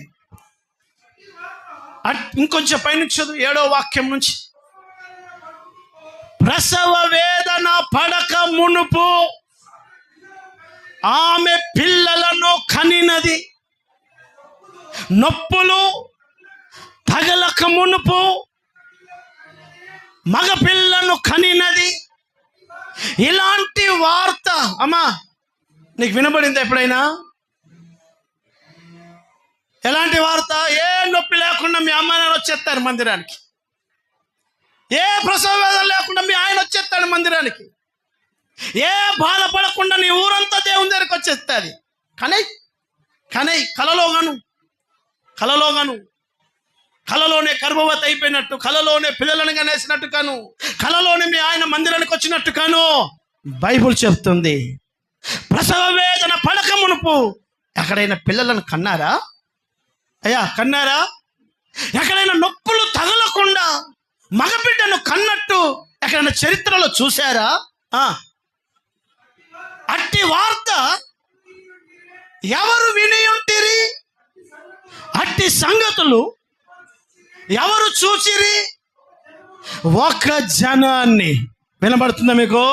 Speaker 1: ఇంకొంచెం పైనుంచి చదువు 7వ వాక్యం నుంచి. ప్రసవ వేదన పడక మునుపు ఆమె పిల్లలను కనినది, నొప్పులు తగలక మునుపు మగ పిల్లను కనినది. ఇలాంటి వార్త అమ్మా నీకు వినబడింది ఎప్పుడైనా? ఎలాంటి వార్త? ఏ నొప్పి లేకుండా మీ అమ్మ నాన్న వచ్చేస్తారు మందిరానికి. ఏ ప్రసవ వేదన లేకుండా మీ ఆయన వచ్చేస్తాడు మందిరానికి. ఏ బాధపడకుండా నీ ఊరంతా దేవుని దగ్గరికి వచ్చేస్తుంది. కానీ కలలోనే గర్భవతి అయిపోయినట్టు, కలలోనే పిల్లలను కనేసినట్టు కాను, కలలోనే మీ ఆయన మందిరానికి వచ్చినట్టు కాను బైబుల్ చెప్తుంది. ప్రసవ వేదన పడక మునుపు ఎక్కడైనా పిల్లలను కన్నారా? అయ్యా కన్నారా? ఎక్కడైనా నొప్పులు తగలకుండా మగబిడ్డను కన్నట్టు ఎక్కడైనా చరిత్రలో చూశారా? అట్టి వార్త ఎవరు విని ఉంటిరి? అట్టి సంగతులు ఎవరు చూచిరి? ఒక జనాన్ని. వినబడుతుందా మీకు?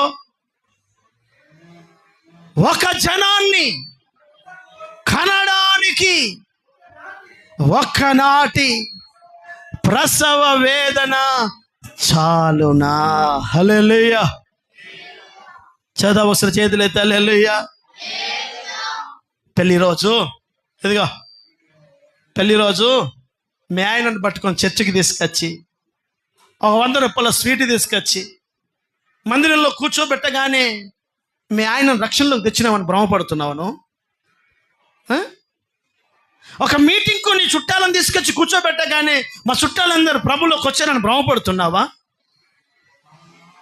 Speaker 1: ఒక జనాన్ని కనడానికి ఒకనాటి ప్రసవ వేదన చాలునా? హల్లెలూయా. చదవసర చేతులైతే హల్లెలూయా. పెళ్లి రోజు మీ ఆయనను పట్టుకొని చర్చికి తీసుకొచ్చి ఒక 100 రూపాయల స్వీట్ తీసుకొచ్చి మందిరంలో కూర్చోబెట్టగానే మీ ఆయన రక్షణలోకి తెచ్చినామని భ్రమపడుతున్నావును. ఒక మీటింగ్కు నీ చుట్టాలను తీసుకొచ్చి కూర్చోబెట్టగానే మా చుట్టాలందరూ ప్రభులోకి వచ్చారని భ్రమపడుతున్నావా?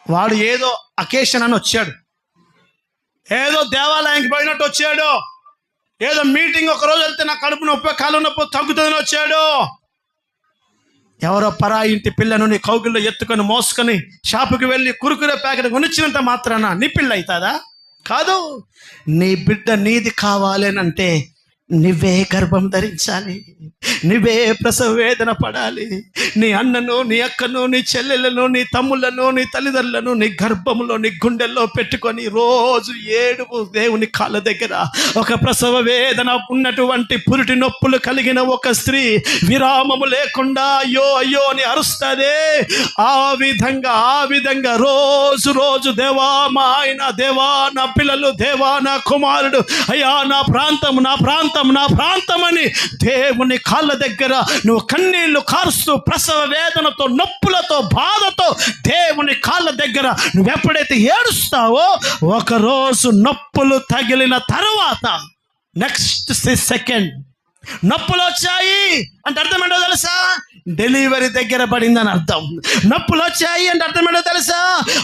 Speaker 1: వాడు ఏదో అకేషన్ అని వచ్చాడు, ఏదో దేవాలయానికి పోయినట్టు వచ్చాడు, ఏదో మీటింగ్ ఒకరోజు వెళ్తే నా కడుపు నొప్పి కాలు నొప్పి తగ్గుతుందని వచ్చాడు. ఎవరో పరాయి ఇంటి పిల్లను నీ కౌగిల్లో ఎత్తుకొని మోసుకొని షాపుకి వెళ్ళి కురుకురే ప్యాకెట్ కొనిచ్చినంత మాత్రాన నీ పిల్ల అవుతుందా? కాదు. నీ బిడ్డ నీది కావాలేనంటే నువ్వే గర్భం ధరించాలి, నువ్వే ప్రసవ వేదన పడాలి. నీ అన్నను, నీ అక్కను, నీ చెల్లెలను, నీ తమ్ముళ్ళను, నీ తల్లిదండ్రులను నీ గర్భంలో, నీ గుండెల్లో పెట్టుకొని రోజు ఏడుపు దేవుని కాళ్ళ దగ్గర. ఒక ప్రసవ వేదన ఉన్నటువంటి పురిటి నొప్పులు కలిగిన ఒక స్త్రీ విరామము లేకుండా అయ్యో అయ్యో అని అరుస్తాదే. ఆ విధంగా రోజు దేవా మా ఆయన, దేవా నా పిల్లలు, దేవా నా కుమారుడు, అయ్యా నా ప్రాంతం అని దేవుని కాళ్ళ దగ్గర నువ్వు కన్నీళ్లు కారుస్తూ ప్రసవ వేదనతో, నొప్పులతో, బాధతో దేవుని కాళ్ళ దగ్గర నువ్వు ఎప్పుడైతే ఏడుస్తావో, ఒకరోజు నొప్పులు తగిలిన తర్వాత నెక్స్ట్ సెకండ్ నొప్పులు వచ్చాయి అంటే అర్థం ఏంటో తెలుసా? డెలివరీ దగ్గర పడిందని అర్థం. నొప్పులు వచ్చాయి అంటే అర్థం ఏంటో తెలుసా?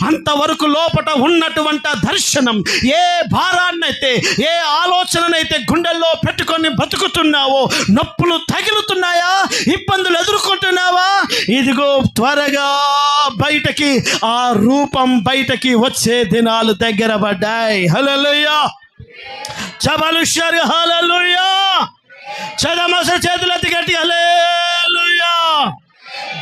Speaker 1: అంతవరకు లోపట ఉన్నటువంటి దర్శనం, ఏ భారాన్నైతే, ఏ ఆలోచననైతే గుండెల్లో పెట్టుకొని బతుకుతున్నావో, నొప్పులు తగులుతున్నాయా, ఇబ్బందులు ఎదుర్కొంటున్నావా, ఇదిగో త్వరగా బయటకి ఆ రూపం బయటకి వచ్చే దినాలు దగ్గర పడ్డాయి. హల్లెలూయా, చబలుషర్ హల్లెలూయా, చదమస చేతులెత్తి గట్టి హల్లెలూయా.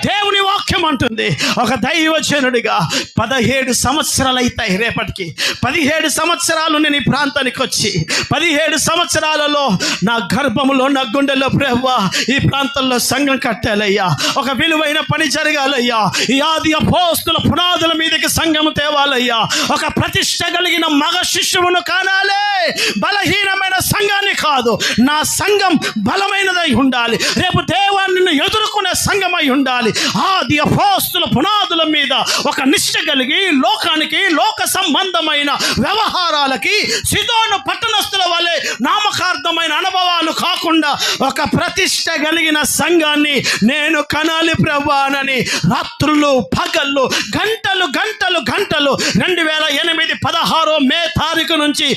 Speaker 1: దేవుని వాక్యం అంటుంది, ఒక దైవజనుడిగా 17 సంవత్సరాలు అవుతాయి రేపటికి. 17 సంవత్సరాలు నేను ఈ ప్రాంతానికి వచ్చి 17 సంవత్సరాలలో నా గర్భములో, నా గుండెలో ప్రభువా ఈ ప్రాంతంలో సంఘం కట్టాలయ్యా, ఒక విలువైన పని జరగాలయ్యా, ఈ ఆది అపోస్తుల పునాదుల మీదకి సంఘం తేవాలయ్యా, ఒక ప్రతిష్ట కలిగిన మగ శిష్యువును కానాలే. బలహీనమైన సంఘాన్ని కాదు, నా సంఘం బలమైనదై ఉండాలి, రేపు దేవాన్ని ఎదుర్కొనే సంఘమై ఉండాలి. ఆది అపోస్తుల పునాదుల మీద ఒక నిష్ఠ కలిగి లోకానికి, లోక సంబంధమైన వ్యవహారాలకి, సిదోను పట్టణస్థుల వలె నామకార్థమైన అనుభవాలు కాకుండా ఒక ప్రతిష్ట కలిగిన సంఘాన్ని నేను కనాలి ప్రభువానని రాత్రులు పగళ్ళు గంటలు 2008 16 మే తారీఖు నుంచి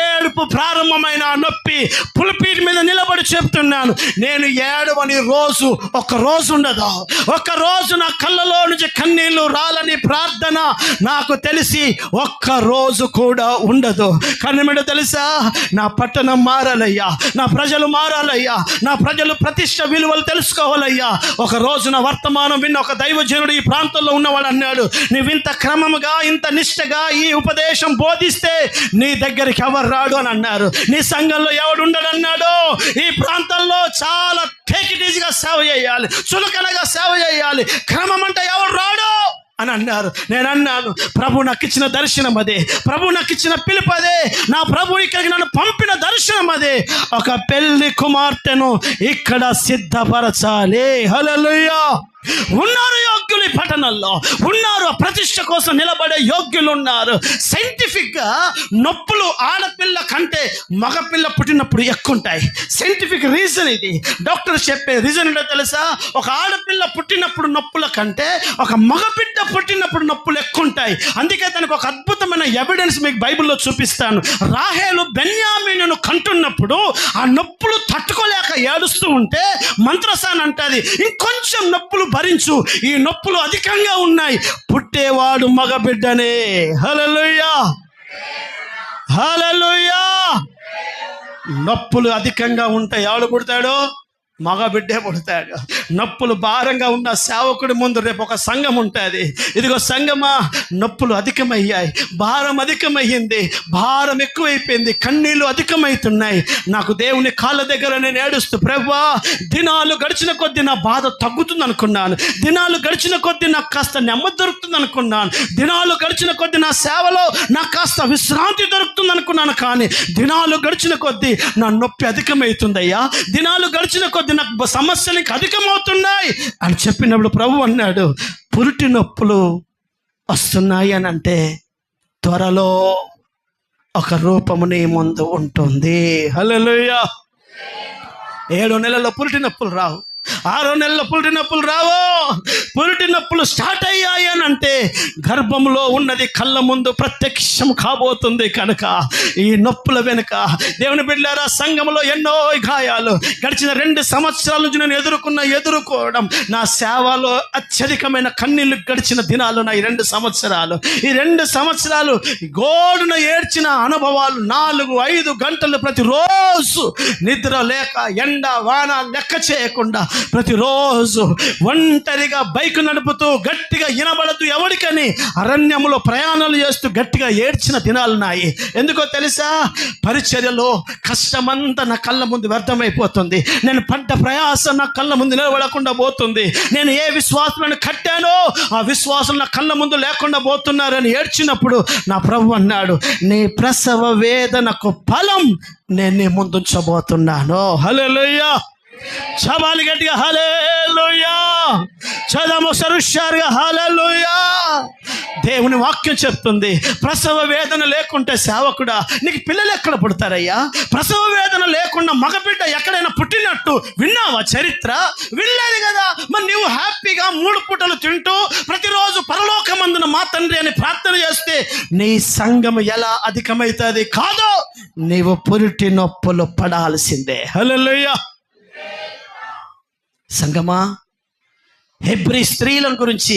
Speaker 1: ఏడుపు ప్రారంభమైన నొప్పి పులిపీటి మీద నిలబడి చెప్తున్నాను. నేను ఏడవని రోజు ఒక రోజు ఉండదు, ఒక రోజు నా కళ్ళలో నుంచి కన్నీళ్లు రాలని ప్రార్థన నాకు తెలిసి ఒక్క రోజు కూడా ఉండదు. కన్నీడు తెలుసా? నా పట్టణం మారాలయ్యా, నా ప్రజలు మారాలయ్యా, నా ప్రజలు ప్రతిష్ట విలువలు తెలుసుకోవాలయ్యా. ఒక రోజున వర్తమానం విన్న ఒక దైవజనుడు ఈ ప్రాంతంలో ఉన్నవాడు అన్నాడు, నువ్వు ఇంత క్రమముగా, ఇంత నిష్ఠగా ఈ ఉపదేశం బోధిస్తే నీ దగ్గరికి ఎవరు రాడు అని అన్నారు. నీ సంఘంలో ఎవడు ఉండడు అన్నాడు. ఈ ప్రాంతంలో చాలా టేక్ ఇట్ ఈజీగా సేవ చేయాలి, చులకనగా సేవ చేయాలి, క్రమం అంటే ఎవరు రాడు అని అన్నారు. నేను అన్నాను, ప్రభు నాకు ఇచ్చిన దర్శనం అదే, ప్రభు నాకు ఇచ్చిన పిలుపు అదే, నా ప్రభు ఇక్కడికి నన్ను పంపిన దర్శనం అదే. ఒక పెళ్లి కుమార్తెను ఇక్కడ సిద్ధపరచాలి. హల్లెలూయా. ఉన్నారు యోగ్యులు, ఈ పట్టణంలో ఉన్నారు, ప్రతిష్ట కోసం నిలబడే యోగ్యులు ఉన్నారు. సైంటిఫిక్గా నొప్పులు ఆడపిల్ల కంటే మగపిల్ల పుట్టినప్పుడు ఎక్కువ ఉంటాయి. సైంటిఫిక్ రీజన్ ఇది. డాక్టర్ చెప్పే రీజన్ ఏంటో తెలుసా? ఒక ఆడపిల్ల పుట్టినప్పుడు నొప్పుల కంటే ఒక మగబిడ్డ పుట్టినప్పుడు నొప్పులు ఎక్కువ ఉంటాయి. అందుకే దానికి ఒక అద్భుతమైన ఎవిడెన్స్ మీకు బైబిల్లో చూపిస్తాను. రాహేలు బెన్యామీనును కంటున్నప్పుడు ఆ నొప్పులు తట్టుకోలేక ఏడుస్తూ ఉంటే మంత్రసాన్ అంటది, ఇంకొంచెం నొప్పులు భరించు, ఈ నొప్పులు అధికంగా ఉన్నాయి, పుట్టేవాడు మగబిడ్డనే. హల్లెలూయా, హల్లెలూయా. నొప్పులు అధికంగా ఉంటాయి, ఎవడు పుడతాడో? మగబిడ్డే పుడతాడు. నొప్పులు భారంగా ఉన్న సేవకుడి ముందు రేపు ఒక సంఘం ఉంటుంది. ఇదిగో సంఘమా, నొప్పులు అధికమయ్యాయి, భారం అధికమయ్యింది, భారం ఎక్కువైపోయింది, కన్నీళ్ళు అధికమవుతున్నాయి. నాకు దేవుని కాళ్ళ దగ్గర నేను ఏడుస్తూ, ప్రభువా దినాలు గడిచిన కొద్దీ నా బాధ తగ్గుతుంది అనుకున్నాను, దినాలు గడిచిన కొద్దీ నాకు కాస్త నెమ్మది దొరుకుతుంది అనుకున్నాను, దినాలు గడిచిన కొద్దీ నా సేవలో నాకు కాస్త విశ్రాంతి దొరుకుతుంది అనుకున్నాను. కానీ దినాలు గడిచిన కొద్దీ నా నొప్పి అధికమవుతుందయ్యా, దినాలు గడిచిన కొద్దీ నాకు సమస్యలు అధికమవుతున్నాయి అని చెప్పినప్పుడు ప్రభు అన్నాడు, పురిటి నొప్పులు వస్తున్నాయి అని అంటే త్వరలో ఒక రూపము నీ ముందు ఉంటుంది. హల్లెలూయా. 7 నెలల్లో పురిటి నొప్పులు రావు, 6 నెలల పురిటి నొప్పులు రావు. పురిటి నొప్పులు స్టార్ట్ అయ్యాయి అని అంటే గర్భంలో ఉన్నది కళ్ళ ముందు ప్రత్యక్షం కాబోతుంది. కనుక ఈ నొప్పుల వెనుక దేవుని బిడ్డలారా, సంఘంలో ఎన్నో గాయాలు గడిచిన 2 సంవత్సరాల నుంచి నేను ఎదుర్కోవడం, నా సేవలో అత్యధికమైన కన్నీళ్లు గడిచిన దినాలు నా ఈ 2 సంవత్సరాలు. ఈ 2 సంవత్సరాలు గోడున ఏడ్చిన అనుభవాలు. 4-5 గంటలు ప్రతిరోజు నిద్ర లేక, ఎండ వాన లెక్క చేయకుండా ప్రతిరోజు ఒంటరిగా బైక్ నడుపుతూ గట్టిగా వినబడదు ఎవరికని అరణ్యంలో ప్రయాణాలు చేస్తూ గట్టిగా ఏడ్చిన దినాలు నాయి. ఎందుకో తెలుసా? పరిచర్యలో కష్టమంతా నా కళ్ళ ముందు వ్యర్థమైపోతుంది. నేను పడ్డ ప్రయాసం నా కళ్ళ ముందు నిలబడకుండా పోతుంది. నేను ఏ విశ్వాసాలను కట్టానో ఆ విశ్వాసం నా కళ్ళ ముందు లేకుండా పోతున్నారని ఏడ్చినప్పుడు నా ప్రభు అన్నాడు, నీ ప్రసవ వేదనకు ఫలం నేను నీ ముందుంచబోతున్నాను. హల్లెలూయా. చబాలి గట్టిగా హల్లెలూయా. చదము సరుషారుగా హల్లెలూయా. దేవుని వాక్యం చెప్తుంది, ప్రసవ వేదన లేకుంటే సేవకుడా నీకు పిల్లలు ఎక్కడ పుడతారయ్యా? ప్రసవ వేదన లేకుండా మగబిడ్డ ఎక్కడైనా పుట్టినట్టు విన్నావా చరిత్ర? వినలేదు కదా. మరి నువ్వు హ్యాపీగా 3 పూటలు తింటూ ప్రతిరోజు పరలోకమందున మా తండ్రి అని ప్రార్థన చేస్తే నీ సంఘం ఎలా అధికమవుతుంది? కాదు, నీవు పురిటి నొప్పులు పడాల్సిందే. హల్లెలూయా. సంగమా, హెబ్రీ స్త్రీల గురించి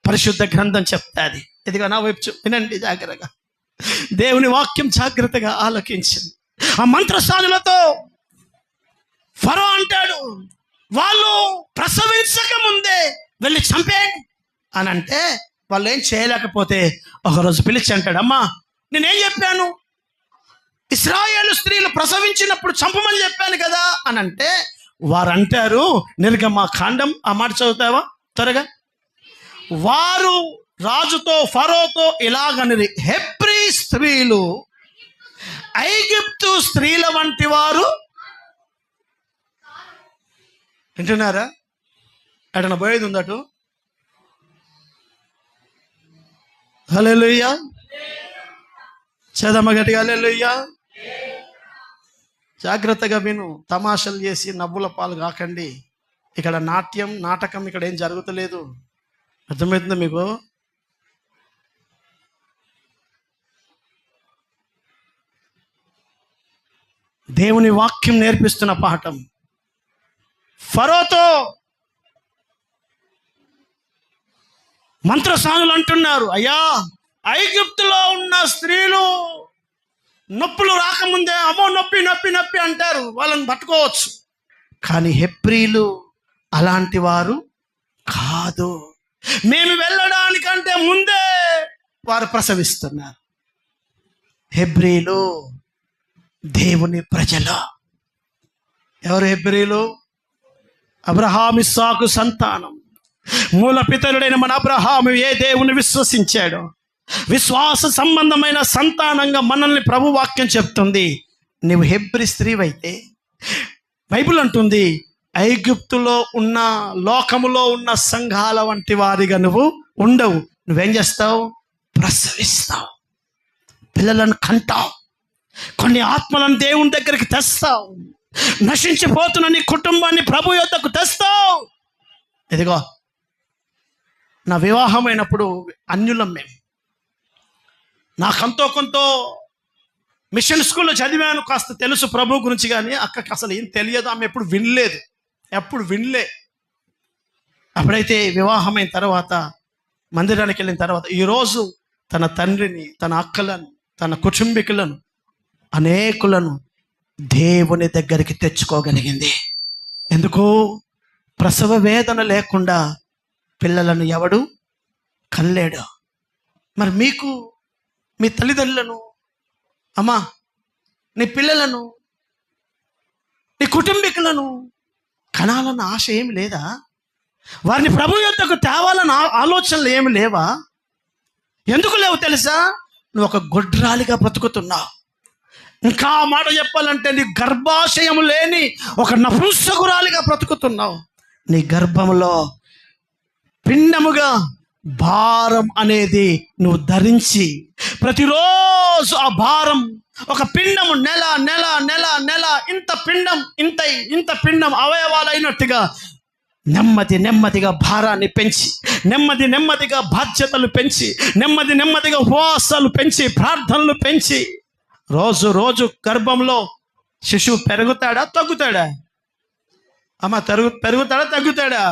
Speaker 1: పరిశుద్ధ గ్రంథం చెప్తాది. ఇదిగా నా వైపు వినండి జాగ్రత్తగా. దేవుని వాక్యం జాగ్రత్తగా ఆలకించింది. ఆ మంత్రసానులతో ఫరో అంటాడు, వాళ్ళు ప్రసవించక ముందే వెళ్ళి చంపేయండి అని అంటే వాళ్ళు ఏం చేయలేకపోతే ఒకరోజు పిలిచి అంటాడు, అమ్మా నేనేం చెప్పాను? ఇశ్రాయేలు స్త్రీలు ప్రసవించినప్పుడు చంపమని చెప్పాను కదా అని అంటే వారు అంటారు, నిర్గమకాండం ఆ మాట చదువుతావా త్వరగా? వారు రాజుతో ఫరోతో ఇలాగనిరి, హెబ్రీ స్త్రీలు ఐగుప్తు స్త్రీల వంటి వారు. వింటున్నారా? ఎడన పోయేది ఉందటు. హల్లెలూయా. చదమ గట్టిగా హల్లెలూయా. జాగ్రత్తగా విను. తమాషలు చేసి నవ్వుల పాలు కాకండి. ఇక్కడ నాటకం ఇక్కడ ఏం జరుగుతలేదు. అర్థమవుతుందా మీకు? దేవుని వాక్యం నేర్పిస్తున్న పాఠం. ఫరోతో మంత్రసానులు అంటున్నారు, అయ్యా ఐగుప్తులో ఉన్న స్త్రీలు నొప్పులు రాకముందే అమ్మో నొప్పి నొప్పి నొప్పి అంటారు, వాళ్ళని పట్టుకోవచ్చు. కానీ హెబ్రీలు అలాంటి వారు కాదు. మేము వెళ్ళడానికంటే ముందే వారు ప్రసవిస్తున్నారు. హెబ్రీలు దేవుని ప్రజలు. ఎవరు హెబ్రీలు? అబ్రహాము ఇస్సాకు సంతానం. మూల పితరుడైన మన అబ్రహాము ఏ దేవుని విశ్వసించాడో విశ్వాస సంబంధమైన సంతానంగా మనల్ని ప్రభు వాక్యం చెప్తుంది. నువ్వు హెబ్రీ స్త్రీవైతే బైబిల్ అంటుంది, ఐగుప్తులో ఉన్న లోకములో ఉన్న సంఘాల వంటి వారిగా నువ్వు ఉండవు. నువ్వేం చేస్తావు? ప్రసవిస్తావు, పిల్లలను కంటావు, కొన్ని ఆత్మలను దేవుని దగ్గరికి తెస్తావు, నశించిపోతున్న నీ కుటుంబాన్ని ప్రభు యొద్దకు తెస్తావు. ఇదిగో నా వివాహమైనప్పుడు అన్యులం మేము. నాకంతో కొంత మిషన్ స్కూల్లో చదివాను, కాస్త తెలుసు ప్రభు గురించి. కానీ అక్కకి అసలు ఏం తెలియదు, ఆమె ఎప్పుడు వినలే. అప్పుడైతే వివాహమైన తర్వాత మందిరానికి వెళ్ళిన తర్వాత ఈరోజు తన తండ్రిని, తన అక్కలను, తన కుటుంబీకులను, అనేకులను దేవుని దగ్గరికి తెచ్చుకోగలిగింది. ఎందుకు? ప్రసవ వేదన లేకుండా పిల్లలను ఎవడు కనలేడు. మరి మీకు మీ తల్లిదండ్రులను, అమ్మా నీ పిల్లలను, నీ కుటుంబీకులను కనాలన్న ఆశ ఏమి లేదా? వారిని ప్రభు యొద్దకు తేవాలన్న ఆలోచనలు ఏమి లేవా? ఎందుకు లేవు తెలుసా? నువ్వు ఒక గొడ్రాలిగా బ్రతుకుతున్నావు. ఇంకా మాట చెప్పాలంటే నీ గర్భాశయం లేని ఒక నపుంసకురాలిగా బ్రతుకుతున్నావు. నీ గర్భంలో పిండముగా భారం అనేది నువ్వు ధరించి ప్రతిరోజు ఆ భారం, ఒక పిండము నెల నెల నెల నెల ఇంత పిండం ఇంత పిండం అవయవాలు అయినట్టుగా నెమ్మదిగా భారాన్ని పెంచి, నెమ్మదిగా బాధ్యతలు పెంచి, నెమ్మదిగా ఉపవాసాలు పెంచి, ప్రార్థనలు పెంచి, రోజు గర్భంలో శిశువు పెరుగుతాడా తగ్గుతాడా? అమ్మ పెరుగుతాడా తగ్గుతాడా?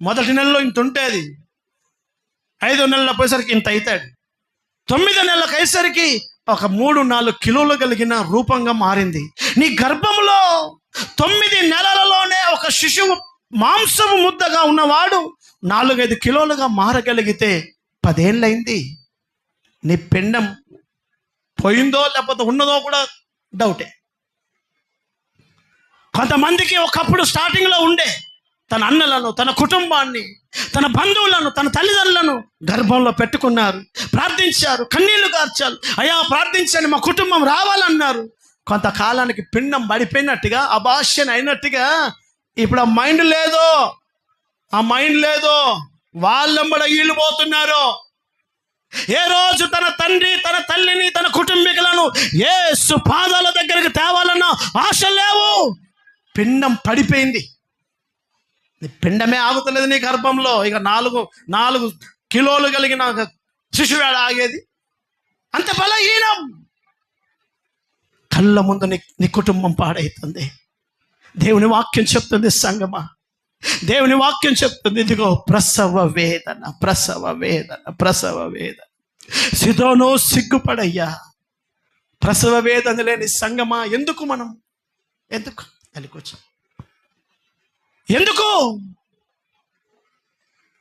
Speaker 1: మొదటి నెలలో ఇంత ఉంటుంది, 5 నెలలకు పోయేసరికి ఇంత అవుతాడు, 9 నెలలకు అయ్యేసరికి ఒక 3-4 కిలోలు కలిగిన రూపంగా మారింది. నీ గర్భంలో 9 నెలలలోనే ఒక శిశువు మాంసము ముద్దగా ఉన్నవాడు 4-5 కిలోలుగా మారగలిగితే 10 ఏళ్ళైంది. నీ పిండం పోయిందో లేకపోతే ఉన్నదో కూడా డౌటే. కొంతమందికి ఒకప్పుడు స్టార్టింగ్లో ఉండే తన అన్నలను, తన కుటుంబాన్ని, తన బంధువులను, తన తల్లిదండ్రులను గర్భంలో పెట్టుకున్నారు, ప్రార్థించారు, కన్నీళ్లు కార్చారు, అయ్యా ప్రార్థించండి మా కుటుంబం రావాలన్నారు. కొంతకాలానికి పిండం పడిపోయినట్టుగా, అబార్షన్ అయినట్టుగా ఇప్పుడు ఆ మైండ్ లేదో, వాళ్ళంబడ వీళ్ళు పోతున్నారు. ఏ రోజు తన తండ్రి, తన తల్లిని, తన కుటుంబీకులను యేసు పాదాల దగ్గరికి తేవాలన్న ఆశ లేవు. పిండం పడిపోయింది, పిండమే ఆగుతలేదు నీ గర్భంలో. ఇక 4 కిలోలు కలిగిన శిశువేడ ఆగేది? అంత బలహీనం. కళ్ళ ముందు నీ కుటుంబం పాడైతుంది. దేవుని వాక్యం చెప్తుంది సంగమా, దేవుని వాక్యం చెప్తుంది, ఇదిగో ప్రసవ వేదన. సిదోను సిగ్గుపడయ్యా, ప్రసవ వేదన లేని సంగమా. ఎందుకు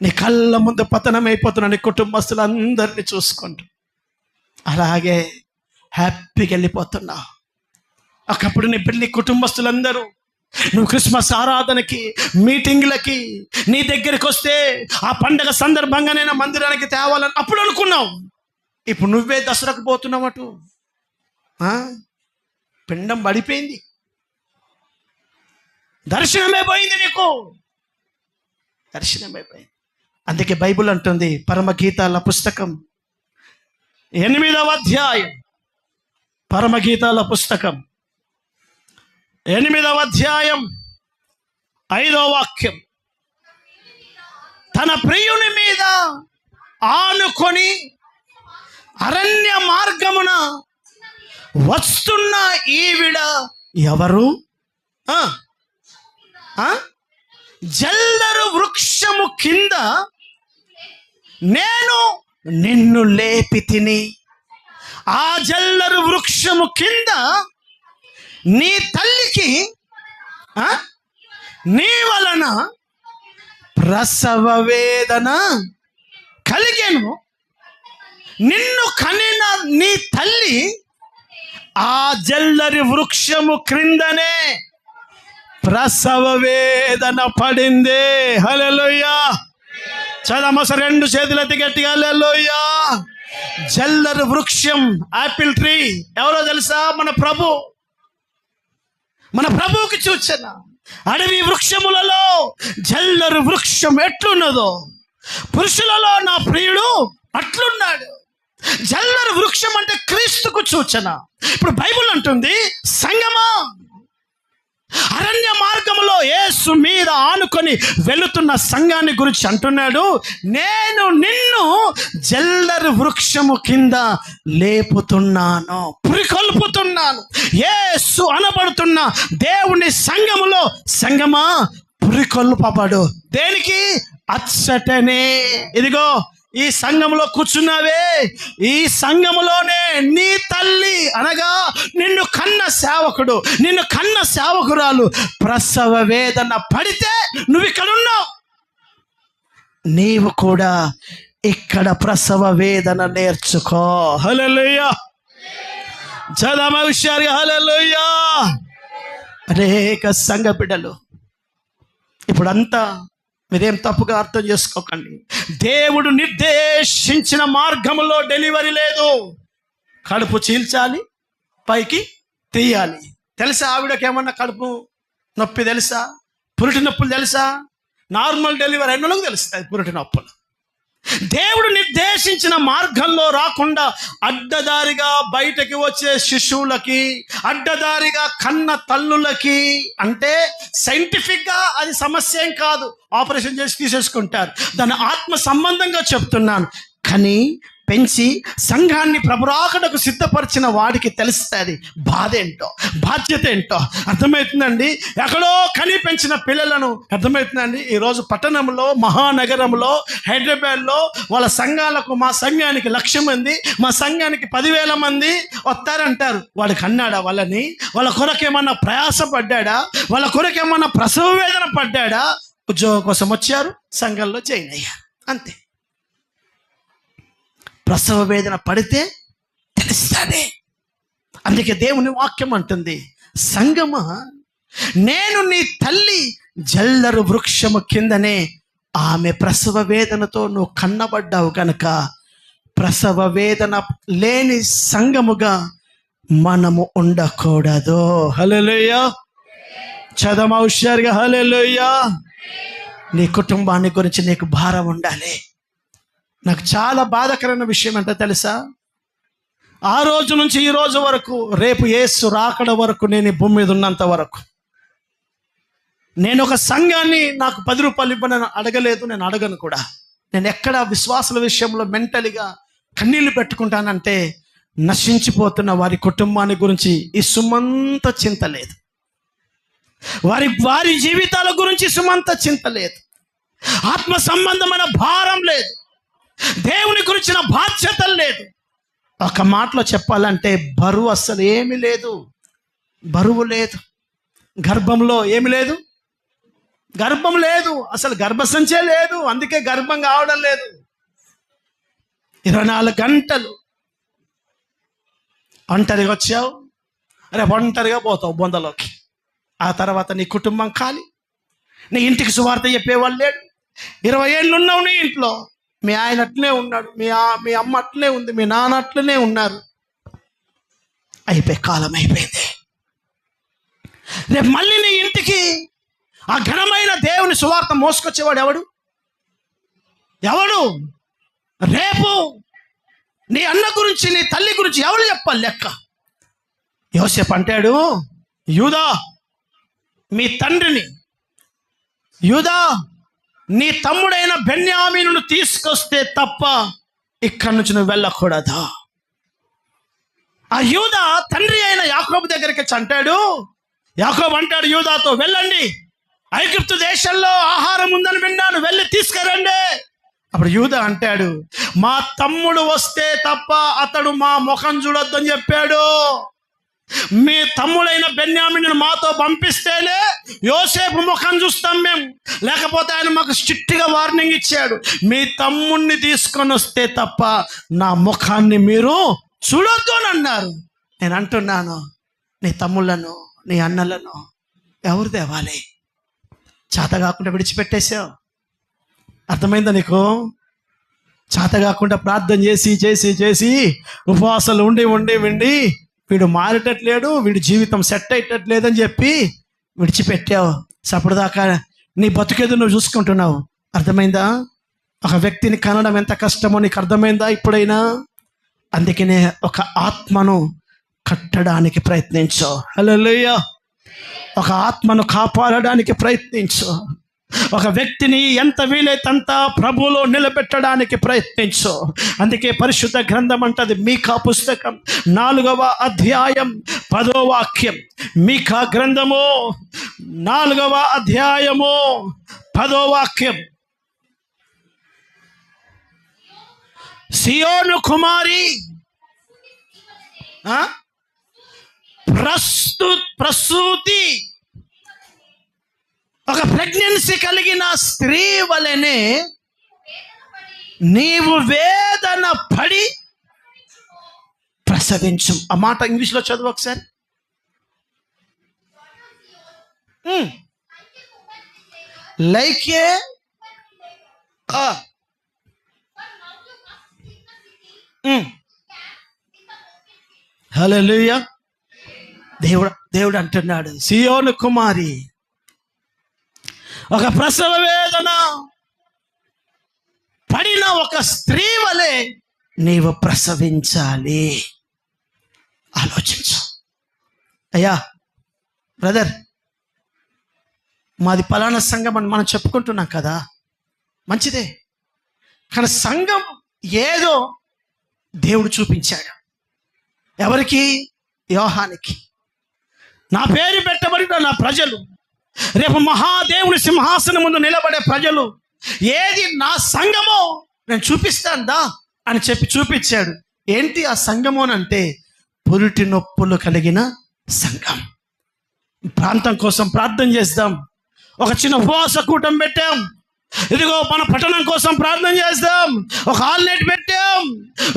Speaker 1: నీ కళ్ళ ముందు పతనమైపోతున్నా నీ కుటుంబస్తులందరినీ చూసుకుంటూ అలాగే హ్యాపీగా వెళ్ళిపోతున్నావు. ఒకప్పుడు నీ కుటుంబస్తులందరూ నువ్వు క్రిస్మస్ ఆరాధనకి, మీటింగ్లకి నీ దగ్గరికి వస్తే ఆ పండగ సందర్భంగా నేను మందిరానికి తేవాలని అప్పుడు అనుకున్నావు. ఇప్పుడు నువ్వే దసరాకు పోతున్నావటు. పిండం పడిపోయింది, దర్శనమే పోయింది నీకు, దర్శనమే పోయింది. అందుకే బైబిల్ అంటుంది, పరమగీతాల పుస్తకం 8వ అధ్యాయం, పరమగీతాల పుస్తకం 8వ అధ్యాయం 5వ వాక్యం, తన ప్రియుని మీద ఆనుకొని అరణ్య మార్గమున వస్తున్న ఈవిడ ఎవరు? జల్దరు వృక్షము కింద నేను నిన్ను లేపి తిని. ఆ జల్దరు వృక్షము కింద నీ తల్లికి నీ వలన ప్రసవ వేదన కలిగెను. నిన్ను కనిన నీ తల్లి ఆ జల్దరి వృక్షము క్రిందనే ప్రసవ వేదన పడింది. హల్లెలూయా. చదవమస 2 చేతులెత్తి గట్టిగా హల్లెలూయా. జల్దరి వృక్షం, యాపిల్ ట్రీ ఎవరో తెలుసా? మన ప్రభువుకి సూచన. అడవి వృక్షములలో జల్దరు వృక్షం ఎట్లున్నదో పురుషులలో నా ప్రియుడు అట్లున్నాడు. జల్దరు వృక్షం అంటే క్రీస్తుకు సూచన. ఇప్పుడు బైబిల్ అంటుంది, సంగమా అరణ్య మార్గములో యేసు మీద ఆనుకొని వెళుతున్న సంఘాన్ని గురించి అంటున్నాడు, నేను నిన్ను జల్దరు వృక్షము కింద లేపుతున్నాను, పురికొల్పుతున్నాను. యేసు అనబడుతున్న దేవుని సంఘములో సంగమా పురికొల్పబడు. దేనికి? అచ్చటనే. ఇదిగో ఈ సంఘములో కూర్చున్నావే, ఈ సంఘములోనే నీ తల్లి అనగా నిన్ను కన్న సేవకుడు, నిన్ను కన్న సేవకురాలు ప్రసవ వేదన పడితే నువ్వు ఇక్కడ ఉన్నావు. నీవు కూడా ఇక్కడ ప్రసవ వేదన నేర్చుకో. హల్లెలూయా. చదమ హుషారుగా హల్లెలూయా. అనేక సంఘ బిడ్డలు ఇప్పుడంతా మీరేం తప్పుగా అర్థం చేసుకోకండి. దేవుడు నిర్దేశించిన మార్గంలో డెలివరీ లేదు. కడుపు చీల్చాలి, పైకి తీయాలి. తెలుసా ఆవిడకి ఏమన్నా కడుపు నొప్పి తెలుసా? పురిటి నొప్పులు తెలుసా? నార్మల్ డెలివరీ అయిన వాళ్ళకి తెలుస్తాయి పురిటి నొప్పులు. దేవుడు నిర్దేశించిన మార్గంలో రాకుండా అడ్డదారిగా బయటకి వచ్చే శిశువులకి, అడ్డదారిగా కన్న తల్లులకి, అంటే సైంటిఫిక్గా అది సమస్య ఏం కాదు, ఆపరేషన్ చేసి తీసేసుకుంటారు, దాని ఆత్మ సంబంధంగా చెప్తున్నాను. కానీ పెంచి సంఘాన్ని ప్రభురాకడకు సిద్ధపరిచిన వాడికి తెలుస్తుంది బాధ ఏంటో, బాధ్యత ఏంటో అర్థమవుతుందండి. ఎక్కడో కని పెంచిన పిల్లలను అర్థమవుతుందండి. ఈరోజు పట్టణంలో, మహానగరంలో, హైదరాబాద్లో వాళ్ళ సంఘాలకు, మా సంఘానికి 1,00,000 మంది, మా సంఘానికి 10,000 మంది వస్తారంటారు. వాడికి అన్నాడా వాళ్ళని? వాళ్ళ కొరకేమన్నా ప్రయాసపడ్డా? వాళ్ళ కొరకేమన్నా ప్రసవ వేదన పడ్డా? ఉద్యోగం కోసం వచ్చారు, సంఘంలో జాయిన్ అయ్యారు, అంతే. ప్రసవ వేదన పడితే తెలుస్తుంది. అందుకే దేవుని వాక్యం అంటుంది, సంగమా నేను నీ తల్లి జల్లరు వృక్షము కిందనే ఆమె ప్రసవ వేదనతో నువ్వు కన్నబడ్డావు కనుక ప్రసవ వేదన లేని సంఘముగా మనము ఉండకూడదు. హల్లెలూయా. చదమ హుషారుగా హల్లెలూయా. నీ కుటుంబాన్ని గురించి నీకు భారం ఉండాలి. నాకు చాలా బాధాకరమైన విషయం అంటే తెలుసా, ఆ రోజు నుంచి ఈ రోజు వరకు, రేపు యేసు రాకడ వరకు, నేను ఈ భూమి మీద ఉన్నంత వరకు నేను ఒక సంఘాన్ని నాకు 10 రూపాయలు ఇవ్వనని అడగలేదు, నేను అడగను కూడా. నేను ఎక్కడ విశ్వాసుల విషయంలో మెంటల్గా కన్నీళ్లు పెట్టుకుంటానంటే నశించిపోతున్న వారి కుటుంబాన్ని గురించి ఈ సుమంత చింత లేదు, వారి జీవితాల గురించి సుమంత చింత లేదు, ఆత్మ సంబంధమైన భారం లేదు, దేవుని గురించిన బాధ్యతలు లేదు. ఒక మాటలో చెప్పాలంటే బరువు అస్సలు ఏమీ లేదు, బరువు లేదు. గర్భంలో ఏమి లేదు, గర్భం లేదు, అసలు గర్భసంచే లేదు, అందుకే గర్భం కావడం లేదు. 24 గంటలు ఒంటరిగా వచ్చావు, రేపు ఒంటరిగా పోతావు బొందలోకి. ఆ తర్వాత నీ కుటుంబం ఖాళీ, నీ ఇంటికి సువార్త చెప్పేవాళ్ళు లేడు. 20 ఏళ్ళు ఉన్నావు నీ ఇంట్లో, మీ ఆయన అట్లనే ఉన్నాడు, మీ అమ్మ అట్లనే ఉంది, మీ నాన్న అట్లనే ఉన్నారు. అయిపోయి కాలం అయిపోయింది. రేపు మళ్ళీ నీ ఇంటికి ఆ ఘనమైన దేవుని సువార్త మోసుకొచ్చేవాడు ఎవడు? రేపు నీ అన్న గురించి, నీ తల్లి గురించి ఎవరు చెప్పాలి లెక్క? యోసేపు అంటాడు, యూదా మీ తండ్రిని, యూదా నీ తమ్ముడైన బెన్యామీనును తీసుకొస్తే తప్ప ఇక్కడి నుంచి నువ్వు వెళ్ళకూడదు. ఆ యూదా తండ్రి అయిన యాకోబు దగ్గరికి అంటాడు. యాకోబు అంటాడు యూదాతో, వెళ్ళండి, ఐగుప్తు దేశంలో ఆహారం ఉందని విన్నాను, వెళ్ళి తీసుకురండి. అప్పుడు యూదా అంటాడు, మా తమ్ముడు వస్తే తప్ప అతడు మా ముఖం చూడొద్దని చెప్పాడు. మీ తమ్ముడైన బెన్యామీనును మాతో పంపిస్తేనే యోసేపు ముఖం చూస్తాం మేము, లేకపోతే ఆయన మాకు స్ట్రిక్ట్గా వార్నింగ్ ఇచ్చాడు, మీ తమ్ముడిని తీసుకొని వస్తే తప్ప నా ముఖాన్ని మీరు చూడొద్దు అని అన్నారు. నేను అంటున్నాను, నీ తమ్ముళ్ళను, నీ అన్నలను ఎవరు తేవాలి? చేత కాకుండా విడిచిపెట్టేశావు. అర్థమైందా నీకు? చేత కాకుండా ప్రార్థన చేసి చేసి చేసి ఉపవాసాలు ఉండి వీడు మారేటట్లేడు, వీడి జీవితం సెట్ అయ్యేటట్లేదని చెప్పి విడిచిపెట్టావు. సపటిదాకా నీ బతుకేదో నువ్వు చూసుకుంటున్నావు. అర్థమైందా? ఒక వ్యక్తిని కనడం ఎంత కష్టమో నీకు అర్థమైందా ఇప్పుడైనా? అందుకనే ఒక ఆత్మను కట్టడానికి ప్రయత్నించు. హల్లెలూయా. ఒక ఆత్మను కాపాడడానికి ప్రయత్నించు. ఒక వ్యక్తిని ఎంత వీలైతంత ప్రభువులో నిలబెట్టడానికి ప్రయత్నించు. అందుకే పరిశుద్ధ గ్రంథం అంటది, మీకా పుస్తకం 4వ అధ్యాయం 10వ వాక్యం. మీకా గ్రంథము 4వ అధ్యాయము 10వ వాక్యం. సియోను కుమారి ప్రసూతి, ఒక ప్రెగ్నెన్సీ కలిగిన స్త్రీ వలెనే నీవు వేదన పడి ప్రసవించు. ఆ మాట ఇంగ్లీష్లో చదువు ఒకసారి. లైక్ ఏ హల్లెలూయా. దేవుడు అంటున్నాడు, సియోను కుమారి ఒక ప్రసవ వేదన పడిన ఒక స్త్రీ వలె నీవు ప్రసవించాలి. ఆలోచించు. అయ్యా బ్రదర్, మాది పలానా సంఘం అని మనం చెప్పుకుంటున్నాం కదా, మంచిదే. కానీ సంఘం ఏదో దేవుడు చూపించాడు. ఎవరికి? యోహానికి. నా పేరు పెట్టబడిన నా ప్రజలు, రేపు మహాదేవుని సింహాసనం ముందు నిలబడే ప్రజలు, ఏది నా సంఘమో నేను చూపిస్తాను అని చెప్పి చూపించాడు. ఏంటి ఆ సంఘము అని అంటే, పురిటి నొప్పులు కలిగిన సంఘం. ప్రాంతం కోసం ప్రార్థన చేద్దాం. ఒక చిన్న ఉపవాస కూటం పెట్టాం. ఇదిగో మన పట్టణం కోసం ప్రార్థన చేద్దాం. ఒక ఆల్నెట్ పెట్టాం.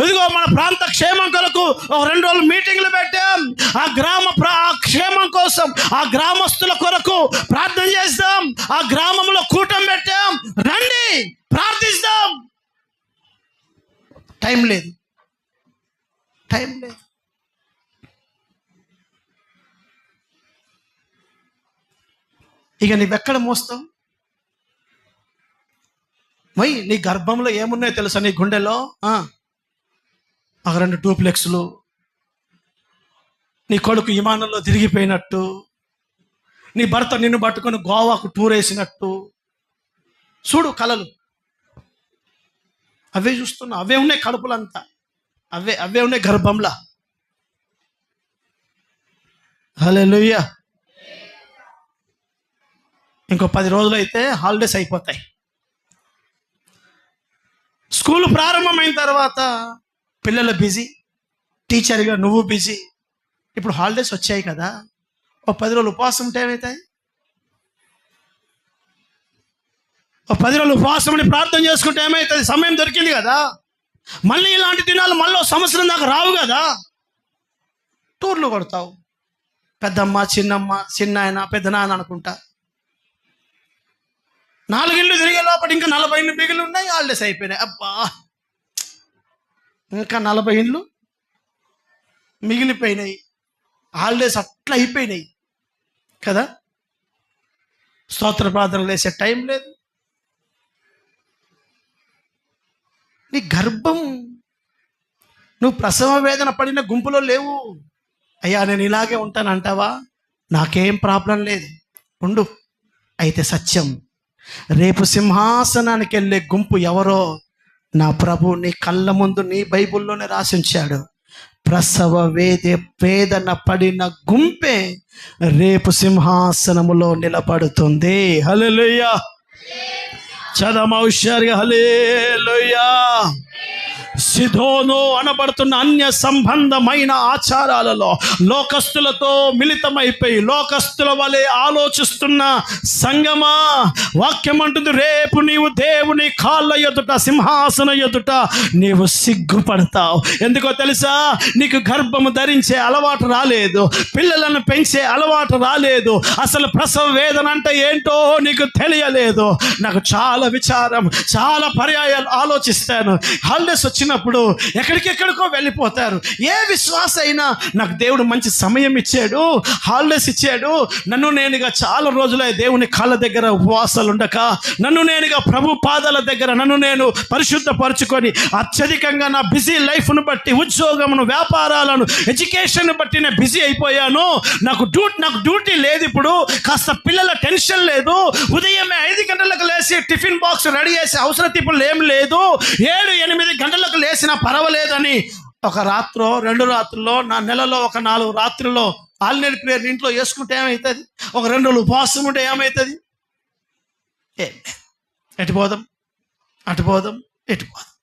Speaker 1: ఇదిగో మన ప్రాంత క్షేమం కొరకు ఒక 2 రోజులు మీటింగ్లు పెట్టాం. ఆ క్షేమం కోసం, ఆ గ్రామస్తుల కొరకు ప్రార్థన చేద్దాం. ఆ గ్రామంలో కూటం పెట్టాం. రండి ప్రార్థిస్తాం. టైం లేదు. ఇక నువ్వెక్కడ మోస్తావు? నీ గర్భంలో ఏమున్నాయో తెలుసా? నీ గుండెలో ఒక 2 డూప్లెక్స్లు, నీ కొడుకు విమానంలో తిరిగిపోయినట్టు, నీ భర్త నిన్ను పట్టుకొని గోవాకు టూర్ వేసినట్టు. చూడు కలలు, అవే చూస్తున్నా. అవే ఉన్నాయి కడుపులంతా, అవే ఉన్నాయి గర్భంలా. హల్లెలూయా. ఇంకో 10 రోజులు అయితే హాలిడేస్ అయిపోతాయి. స్కూల్ ప్రారంభమైన తర్వాత పిల్లలు బిజీ, టీచర్గా నువ్వు బిజీ. ఇప్పుడు హాలిడేస్ వచ్చాయి కదా, ఒక 10 రోజులు ఉపవాసం ఉంటే ఏమవుతాయి? ఒక 10 రోజులు ఉపవాసం ఉండి ప్రార్థన చేసుకుంటే ఏమవుతుంది? సమయం దొరికింది కదా. మళ్ళీ ఇలాంటి దినాలు మళ్ళీ సంవత్సరం దాకా రావు కదా. టూర్లు కొడతావు. పెద్దమ్మ, చిన్నమ్మ, చిన్నాయన, పెద్దనాయన అనుకుంటా. 4 ఇళ్ళు తిరిగే లోపల ఇంకా 40 ఇళ్ళు మిగిలి ఉన్నాయి. హాలిడేస్ అయిపోయినాయి. అబ్బా, ఇంకా 40 ఇళ్ళు మిగిలిపోయినాయి. హాలిడేస్ అట్లా అయిపోయినాయి కదా. స్తోత్ర ప్రార్థనలు వేసే టైం లేదు. నీ గర్భం, నువ్వు ప్రసవ వేదన పడిన గుంపులో లేవు. అయ్యా నేను ఇలాగే ఉంటానంటావా? నాకేం ప్రాబ్లం లేదు, ఉండు. అయితే సత్యం, రేపు సింహాసనానికి వెళ్ళే గుంపు ఎవరో నా ప్రభు నీ కళ్ళ ముందు నీ బైబిల్లోనే రాసించాడు. ప్రసవ వేదన పడిన గుంపే రేపు సింహాసనములో నిలబడుతుంది. హల్లెలూయా. చదమ హుషారుగా హల్లెలూయా. సిదోను అనబడుతున్న అన్య సంబంధమైన ఆచారాలలో లోకస్తులతో మిళితమైపోయి లోకస్తుల వలె ఆలోచిస్తున్న సంగమా, వాక్యం అంటుంది, రేపు నీవు దేవుని కాళ్ళ ఎదుట, సింహాసన ఎదుట నీవు సిగ్గుపడతావు. ఎందుకో తెలుసా? నీకు గర్భము ధరించే అలవాటు రాలేదు, పిల్లలను పెంచే అలవాటు రాలేదు, అసలు ప్రసవ వేదన అంటే ఏంటో నీకు తెలియలేదు. నాకు చాలా విచారం, చాలా పర్యాయాలు ఆలోచిస్తాను. హాలిడేస్ వచ్చినప్పుడు ఎక్కడికెక్కడికో వెళ్ళిపోతారు. ఏ విశ్వాస అయినా నాకు దేవుడు మంచి సమయం ఇచ్చాడు, హాలిడేస్ ఇచ్చాడు. నన్ను నేనుగా చాలా రోజులై దేవుని కాళ్ళ దగ్గర ఉపవాసాలు ఉండక, నన్ను నేనుగా ప్రభు పాదాల దగ్గర నన్ను నేను పరిశుద్ధపరచుకొని అత్యధికంగా నా బిజీ లైఫ్ను బట్టి, ఉద్యోగమును, వ్యాపారాలను, ఎడ్యుకేషన్ బట్టి నేను బిజీ అయిపోయాను. నాకు డ్యూటీ లేదు. ఇప్పుడు కాస్త పిల్లల టెన్షన్ లేదు. ఉదయమే 5 గంటలకు లేచి టిఫిన్ బాక్స్ రెడీ చేసే అవసరం ఇప్పుడు ఏం లేదు. 7-8 గంటలకు లేచినా పర్వాలేదని ఒక రాత్రో 2 రాత్రుల్లో, నా నెలలో ఒక 4 రాత్రుల్లో ఆల్నెట్ ప్రేయర్ ఇంట్లో వేసుకుంటే ఏమవుతుంది? ఒక 2 రోజులు ఉపవాసం ఉంటే ఏమవుతుంది? ఎటు పోదాం, అటు పోదాం, ఎటు పోదాం.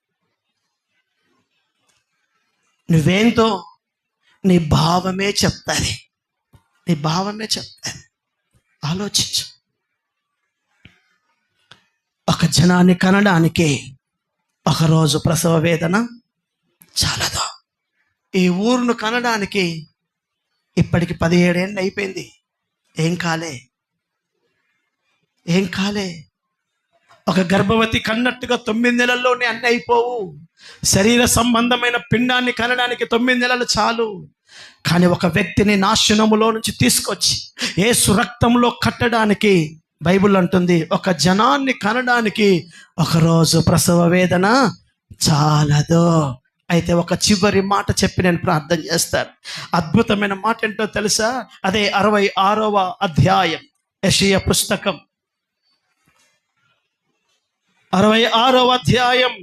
Speaker 1: నువ్వేంతో నీ భావమే చెప్తాది, నీ భావమే చెప్తాది. ఆలోచించు. ఒక జనాన్ని కనడానికి ఒకరోజు ప్రసవ వేదన చాలదు. ఈ ఊరును కనడానికి ఇప్పటికి 17 ఏళ్ళు అయిపోయింది. ఏం కాలే. ఒక గర్భవతి కన్నట్టుగా 9 నెలల్లోనే అన్నీ అయిపోవు. శరీర సంబంధమైన పిండాన్ని కనడానికి 9 నెలలు చాలు. కానీ ఒక వ్యక్తిని నాశనములో నుంచి తీసుకొచ్చి యేసు రక్తంలో కట్టడానికి బైబిల్ అంటుంది, ఒక జనాన్ని కనడానికి ఒకరోజు ప్రసవ వేదన చాలదు. అయితే ఒక చివరి మాట చెప్పి నేను ప్రార్థన చేస్తాను. అద్భుతమైన మాట ఏంటో తెలుసా? అదే 66వ అధ్యాయం యెషయా పుస్తకం 66వ అధ్యాయం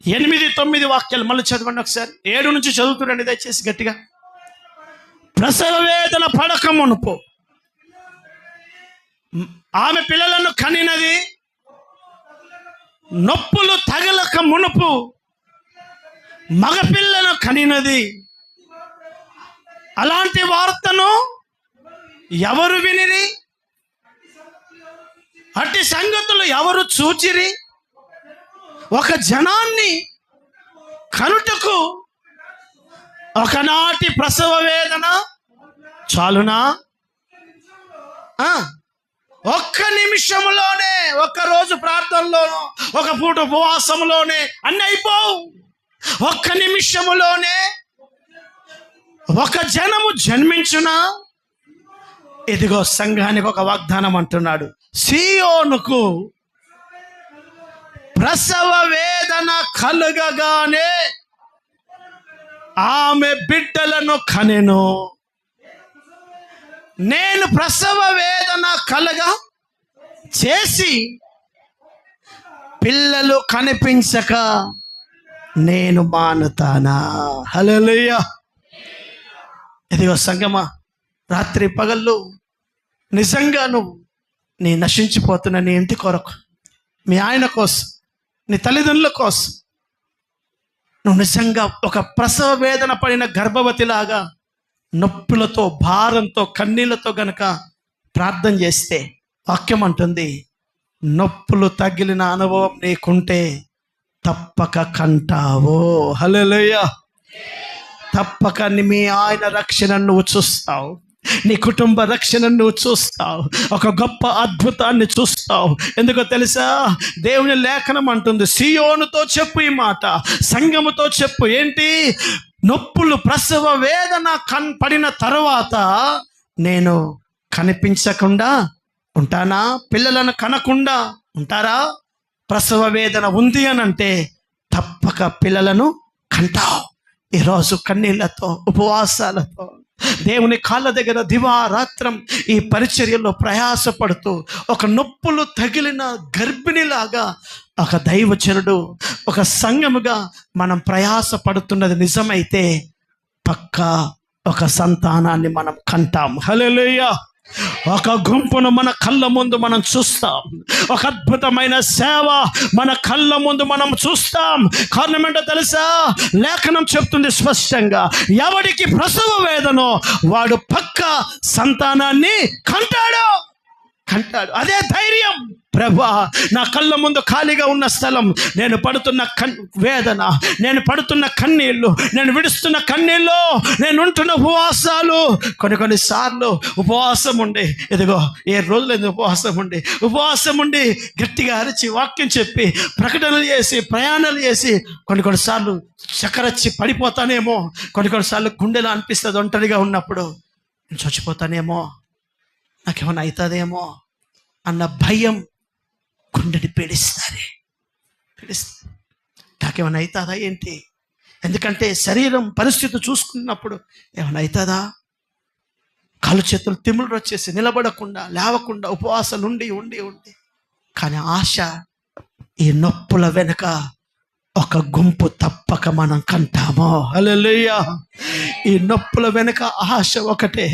Speaker 1: 8-9 వాక్యాలు మళ్ళీ చదవండి ఒకసారి. 7 నుంచి చదువుతుండండి దయచేసి గట్టిగా. ప్రసవ వేదన పడక మునుపు ఆమె పిల్లలను కనినది, నొప్పులు తగలక మునుపు మగపిల్లను కనినది. అలాంటి వార్తను ఎవరు వినిరి? అట్టి సంగతులు ఎవరు చూచిరి? ఒక జనాన్ని కనుటకు ఒకనాటి ప్రసవ వేదన చాలునా? ఒక్క నిమిషంలోనే, ఒక్క రోజు ప్రార్థనలోనో, ఒక పూట ఉపవాసంలోనే అన్నీ అయిపోవు. ఒక్క నిమిషములోనే ఒక జనము జన్మించునా? ఇదిగో సంఘానికి ఒక వాగ్దానం అంటున్నాడు. సీయోనుకు ప్రసవ వేదన కలుగగానే ఆమె బిడ్డలను కనెను. నేను ప్రసవ వేదన కలగా చేసి పిల్లలు కనిపించక నేను మానుతానా? హల్లెలూయా. ఇదిగో సంగమా, రాత్రి పగళ్ళు నిజంగా నువ్వు నీ నశించిపోతున్న నీ ఇంటి కొరకు, మీ ఆయన కోసం, నీ తల్లిదండ్రుల కోసం నువ్వు నిజంగా ఒక ప్రసవ వేదన పడిన గర్భవతిలాగా నొప్పులతో, భారంతో, కన్నీళ్లతో గనక ప్రార్థన చేస్తే వాక్యం అంటుంది, నొప్పులు తగిలిన అనుభవం నీకుంటే తప్పక కంటావు. హల్లెలూయా. తప్పక మీ ఆయన రక్షణ నువ్వు చూస్తావు, నీ కుటుంబ రక్షణ నువ్వు చూస్తావు, ఒక గొప్ప అద్భుతాన్ని చూస్తావు. ఎందుకో తెలుసా? దేవుని లేఖనం అంటుంది, సీయోనుతో చెప్పు ఈ మాట, సంఘముతో చెప్పు. ఏంటి? నొప్పులు, ప్రసవ వేదన పడిన తర్వాత నేను కనిపించకుండా ఉంటానా? పిల్లలను కనకుండా ఉంటారా? ప్రసవ వేదన ఉంది అని అంటే తప్పక పిల్లలను కంటావు. ఈరోజు కన్నీళ్లతో, ఉపవాసాలతో దేవుని కాళ్ళ దగ్గర దివారాత్రం ఈ పరిచర్యలో ప్రయాసపడుతూ ఒక నొప్పులు తగిలిన గర్భిణిలాగా ఒక దైవజనుడు, ఒక సంఘముగా మనం ప్రయాసపడుతున్నది నిజమైతే పక్కా ఒక సంతానాన్ని మనం కంటాం. హల్లెలూయా. ఒక గుంపును మన కళ్ళ ముందు మనం చూస్తాం, ఒక అద్భుతమైన సేవ మన కళ్ళ ముందు మనం చూస్తాం. కారణం ఏంటో తెలుసా? లేఖనం చెప్తుంది స్పష్టంగా, ఎవడికి ప్రసవ వేదనో వాడు పక్క సంతానాన్ని కంటాడు. అదే ధైర్యం. ప్రభువా, నా కళ్ళ ముందు ఖాళీగా ఉన్న స్థలం, నేను పడుతున్న వేదన, నేను పడుతున్న కన్నీళ్ళు, నేను విడుస్తున్న కన్నీళ్ళు, నేను ఉంటున్న ఉపవాసాలు, కొన్నిసార్లు ఉపవాసం ఉండి, ఇదిగో 7 రోజులు ఉపవాసం ఉండి గట్టిగా అరిచి వాక్యం చెప్పి ప్రకటనలు చేసి ప్రయాణాలు చేసి కొన్నిసార్లు చక్కరచ్చి పడిపోతానేమో, కొన్నిసార్లు గుండెలో అనిపిస్తుంది ఒంటరిగా ఉన్నప్పుడు, నేను చచ్చిపోతానేమో, నాకేమైనా అవుతుందేమో అన్న భయం గుండెని పీడిస్తుంది. నాకేమైనా అవుతుందా ఏంటి? ఎందుకంటే శరీరం పరిస్థితి చూసుకున్నప్పుడు ఏమైనా అవుతుందా? కాళ్ళు చేతులు తిమ్ములు వచ్చేసి నిలబడకుండా, లేవకుండా ఉపవాసాలు ఉండి కానీ ఆశ, ఈ నొప్పుల వెనుక ఒక గుంపు తప్పక మనం కంటాము. హల్లెలూయా. ఈ నొప్పుల వెనుక ఆశ ఒకటే,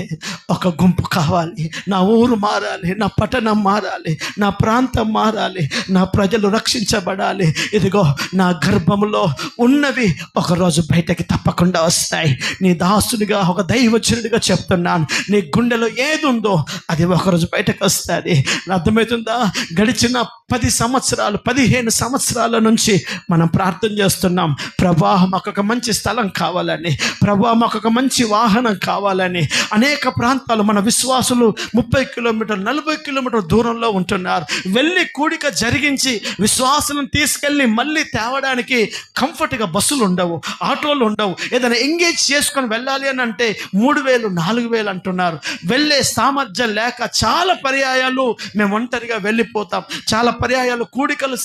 Speaker 1: ఒక గుంపు కావాలి. నా ఊరు మారాలి, నా పట్టణం మారాలి, నా ప్రాంతం మారాలి, నా ప్రజలు రక్షించబడాలి. ఇదిగో నా గర్భంలో ఉన్నవి ఒకరోజు బయటకి తప్పకుండా వస్తాయి. నీ దాసునిగా, ఒక దైవజనుడిగా చెప్తున్నాను, నీ గుండెలో ఏది ఉందో అది ఒకరోజు బయటకు వస్తుంది. అర్థమవుతుందా? గడిచిన 10 సంవత్సరాలు 15 సంవత్సరాల నుంచి మనం ప్రార్థన చేస్తున్నాం. ప్రభా మాకు ఒక మంచి స్థలం కావాలని, ప్రభా మాకు ఒక మంచి వాహనం కావాలని. అనేక ప్రాంతాలు మన విశ్వాసులు 30 కిలోమీటర్లు 40 కిలోమీటర్ల దూరంలో ఉంటున్నారు. వెళ్ళి కూడిక జరిగించి విశ్వాసులను తీసుకెళ్ళి మళ్ళీ తేవడానికి కంఫర్ట్గా బస్సులు ఉండవు, ఆటోలు ఉండవు. ఏదైనా ఎంగేజ్ చేసుకొని వెళ్ళాలి అని అంటే 3,000 4,000 అంటున్నారు. వెళ్ళే సామర్థ్యం లేక చాలా పర్యాయాలు మేము ఒంటరిగా వెళ్ళిపోతాం. చాలా పర్యాయాలు కూడికలు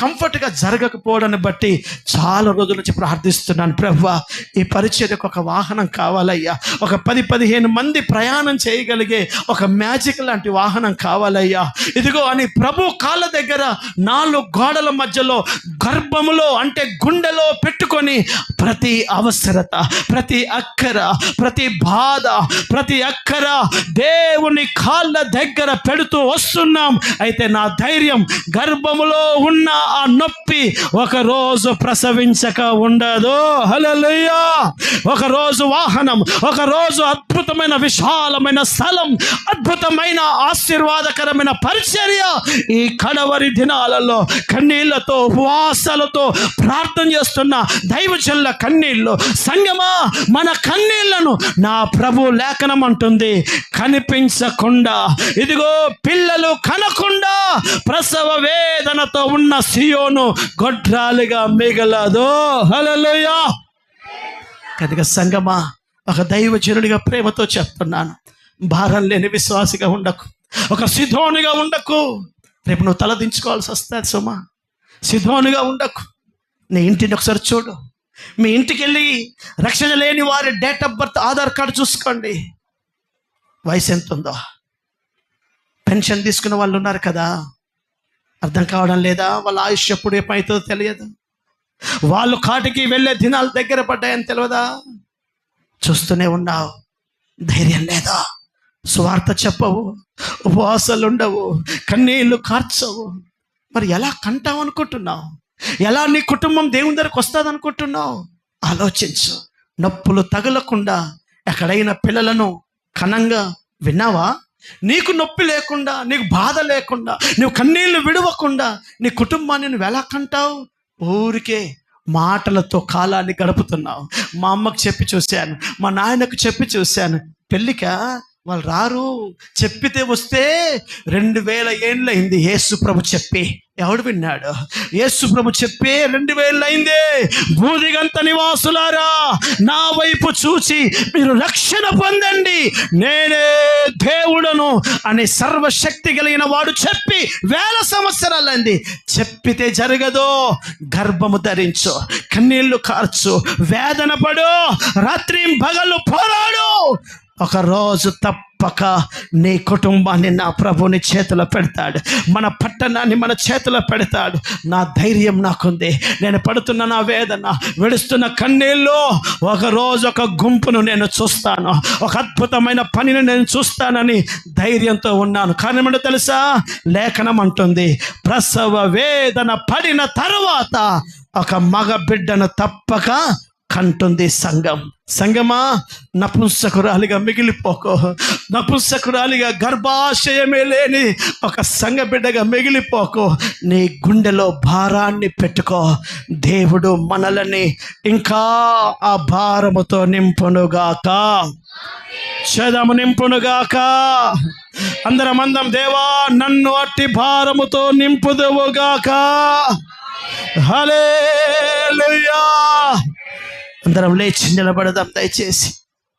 Speaker 1: కంఫర్ట్గా జరగకపోవడాన్ని బట్టి చాలా రోజుల నుంచి ప్రార్థిస్తున్నాను. ప్రభువా ఈ పరిచర్యకు ఒక వాహనం కావాలయ్యా, ఒక 10-15 మంది ప్రయాణం చేయగలిగే ఒక మ్యాజిక్ లాంటి వాహనం కావాలయ్యా. ఇదిగో అని ప్రభు కాళ్ళ దగ్గర 4 గోడల మధ్యలో గర్భములో అంటే గుండెలో పెట్టుకొని ప్రతి అవసరత, ప్రతి అక్కర, ప్రతి బాధ, ప్రతి అక్కర దేవుని కాళ్ళ దగ్గర పెడుతూ వస్తున్నాం. అయితే నా ధైర్యం, గర్భములో ఉన్న ఆ నొప్పి ఒకరోజు ప్రసవించక ఉండదు. హల్లెలూయా. ఒకరోజు వాహనం, ఒకరోజు అద్భుతమైన విశాలమైన స్థలం, అద్భుతమైన ఆశీర్వాదకరమైన పరిచర్య. ఈ కడవరి దినాలలో కన్నీళ్లతో ఉపవాసాలతో ప్రార్థన చేస్తున్న దైవజనుల కన్నీళ్ళు, సంగమా మన కన్నీళ్లను నా ప్రభు లేఖనం అంటుంది కనిపించకుండా, ఇదిగో పిల్లలు కనకుండా ప్రసవ వేదనతో ఉన్న సియోను గొడ్రాలుగా మిగలదు. హల్లెలూయా. కనుక సంగమా ఒక దైవజనుడిగా ప్రేమతో చెప్తున్నాను, భారం లేని విశ్వాసిగా ఉండకు, ఒక సిధోనుగా ఉండకు. రేపు నువ్వు తలదించుకోవాల్సి వస్తుంది సుమా. సిధోనుగా ఉండకు. నీ ఇంటిని ఒకసారి చూడు. మీ ఇంటికి వెళ్ళి రక్షణ లేని వారి date of birth Aadhaar card చూసుకోండి. వయసు ఎంత ఉందో. పెన్షన్ తీసుకున్న వాళ్ళు ఉన్నారు కదా, అర్థం కావడం లేదా? వాళ్ళ ఆయుష్ ఎప్పుడు ఏమవుతుందో తెలియదు. వాళ్ళు కాటికి వెళ్ళే దినాలు దగ్గర పడ్డాయని తెలియదా? చూస్తూనే ఉన్నావు, ధైర్యం లేదా? స్వార్థ చెప్పవు, ఉపవాసాలు ఉండవు, కన్నీళ్ళు కార్చవు. మరి ఎలా కంటావు అనుకుంటున్నావు? ఎలా నీ కుటుంబం దేవుని దగ్గరకు వస్తుంది అనుకుంటున్నావు? ఆలోచించు. నొప్పులు తగలకుండా ఎక్కడైనా పిల్లలను కనంగా విన్నావా? నీకు నొప్పి లేకుండా, నీకు బాధ లేకుండా, నువ్వు కన్నీళ్లు విడవకుండా నీ కుటుంబాన్ని నువ్వు ఎలా కంటావు? ఊరికే మాటలతో కాలాన్ని గడుపుతున్నావు. మా అమ్మకు చెప్పి చూశాను, మా నాయనకు చెప్పి చూశాను, పెళ్ళికా వాళ్ళు రారు, చెప్పితే వస్తే 2000 ఏళ్ళయింది యేసు ప్రభు చెప్పి. ఎవడు విన్నాడు? యేసు ప్రభు చెప్పే 2000 అయింది. భూదిగంత నివాసులారా నా వైపు చూసి మీరు రక్షణ పొందండి, నేనే దేవుడను అని సర్వశక్తి కలిగిన వాడు చెప్పి 1000 సంవత్సరాలైంది. చెప్పితే జరగదు. గర్భము ధరించు, కన్నీళ్లు కార్చు, వేదన పడు, రాత్రి పగలు పోరాడు. ఒక రోజు తప్పక నీ కుటుంబాన్ని నా ప్రభుని చేతిలో పెడతాడు, మన పట్టణాన్ని మన చేతిలో పెడతాడు. నా ధైర్యం నాకుంది. నేను పడుతున్న నా వేదన, విడుస్తున్న కన్నీళ్ళు, ఒకరోజు ఒక గుంపును నేను చూస్తాను, ఒక అద్భుతమైన పనిని నేను చూస్తానని ధైర్యంతో ఉన్నాను. కానీ ఏమంటే తెలుసా? లేఖనం అంటుంది, ప్రసవ వేదన పడిన తరువాత ఒక మగ బిడ్డను తప్పక కంటుంది సంఘం. సంగమా నపుంసకురాలిగా మిగిలిపోకో. నపుంసకురాలిగా గర్భాశయమే లేని ఒక సంఘ బిడ్డగా మిగిలిపోకో. నీ గుండెలో భారాన్ని పెట్టుకో. దేవుడు మనలని ఇంకా ఆ భారముతో నింపునుగాక. చేదము నింపునుగాక. అందరం దేవా నన్ను అట్టి భారముతో నింపుదువుగాక. హల్లెలూయా. అందరం లేచి నిలబడదాం దయచేసి.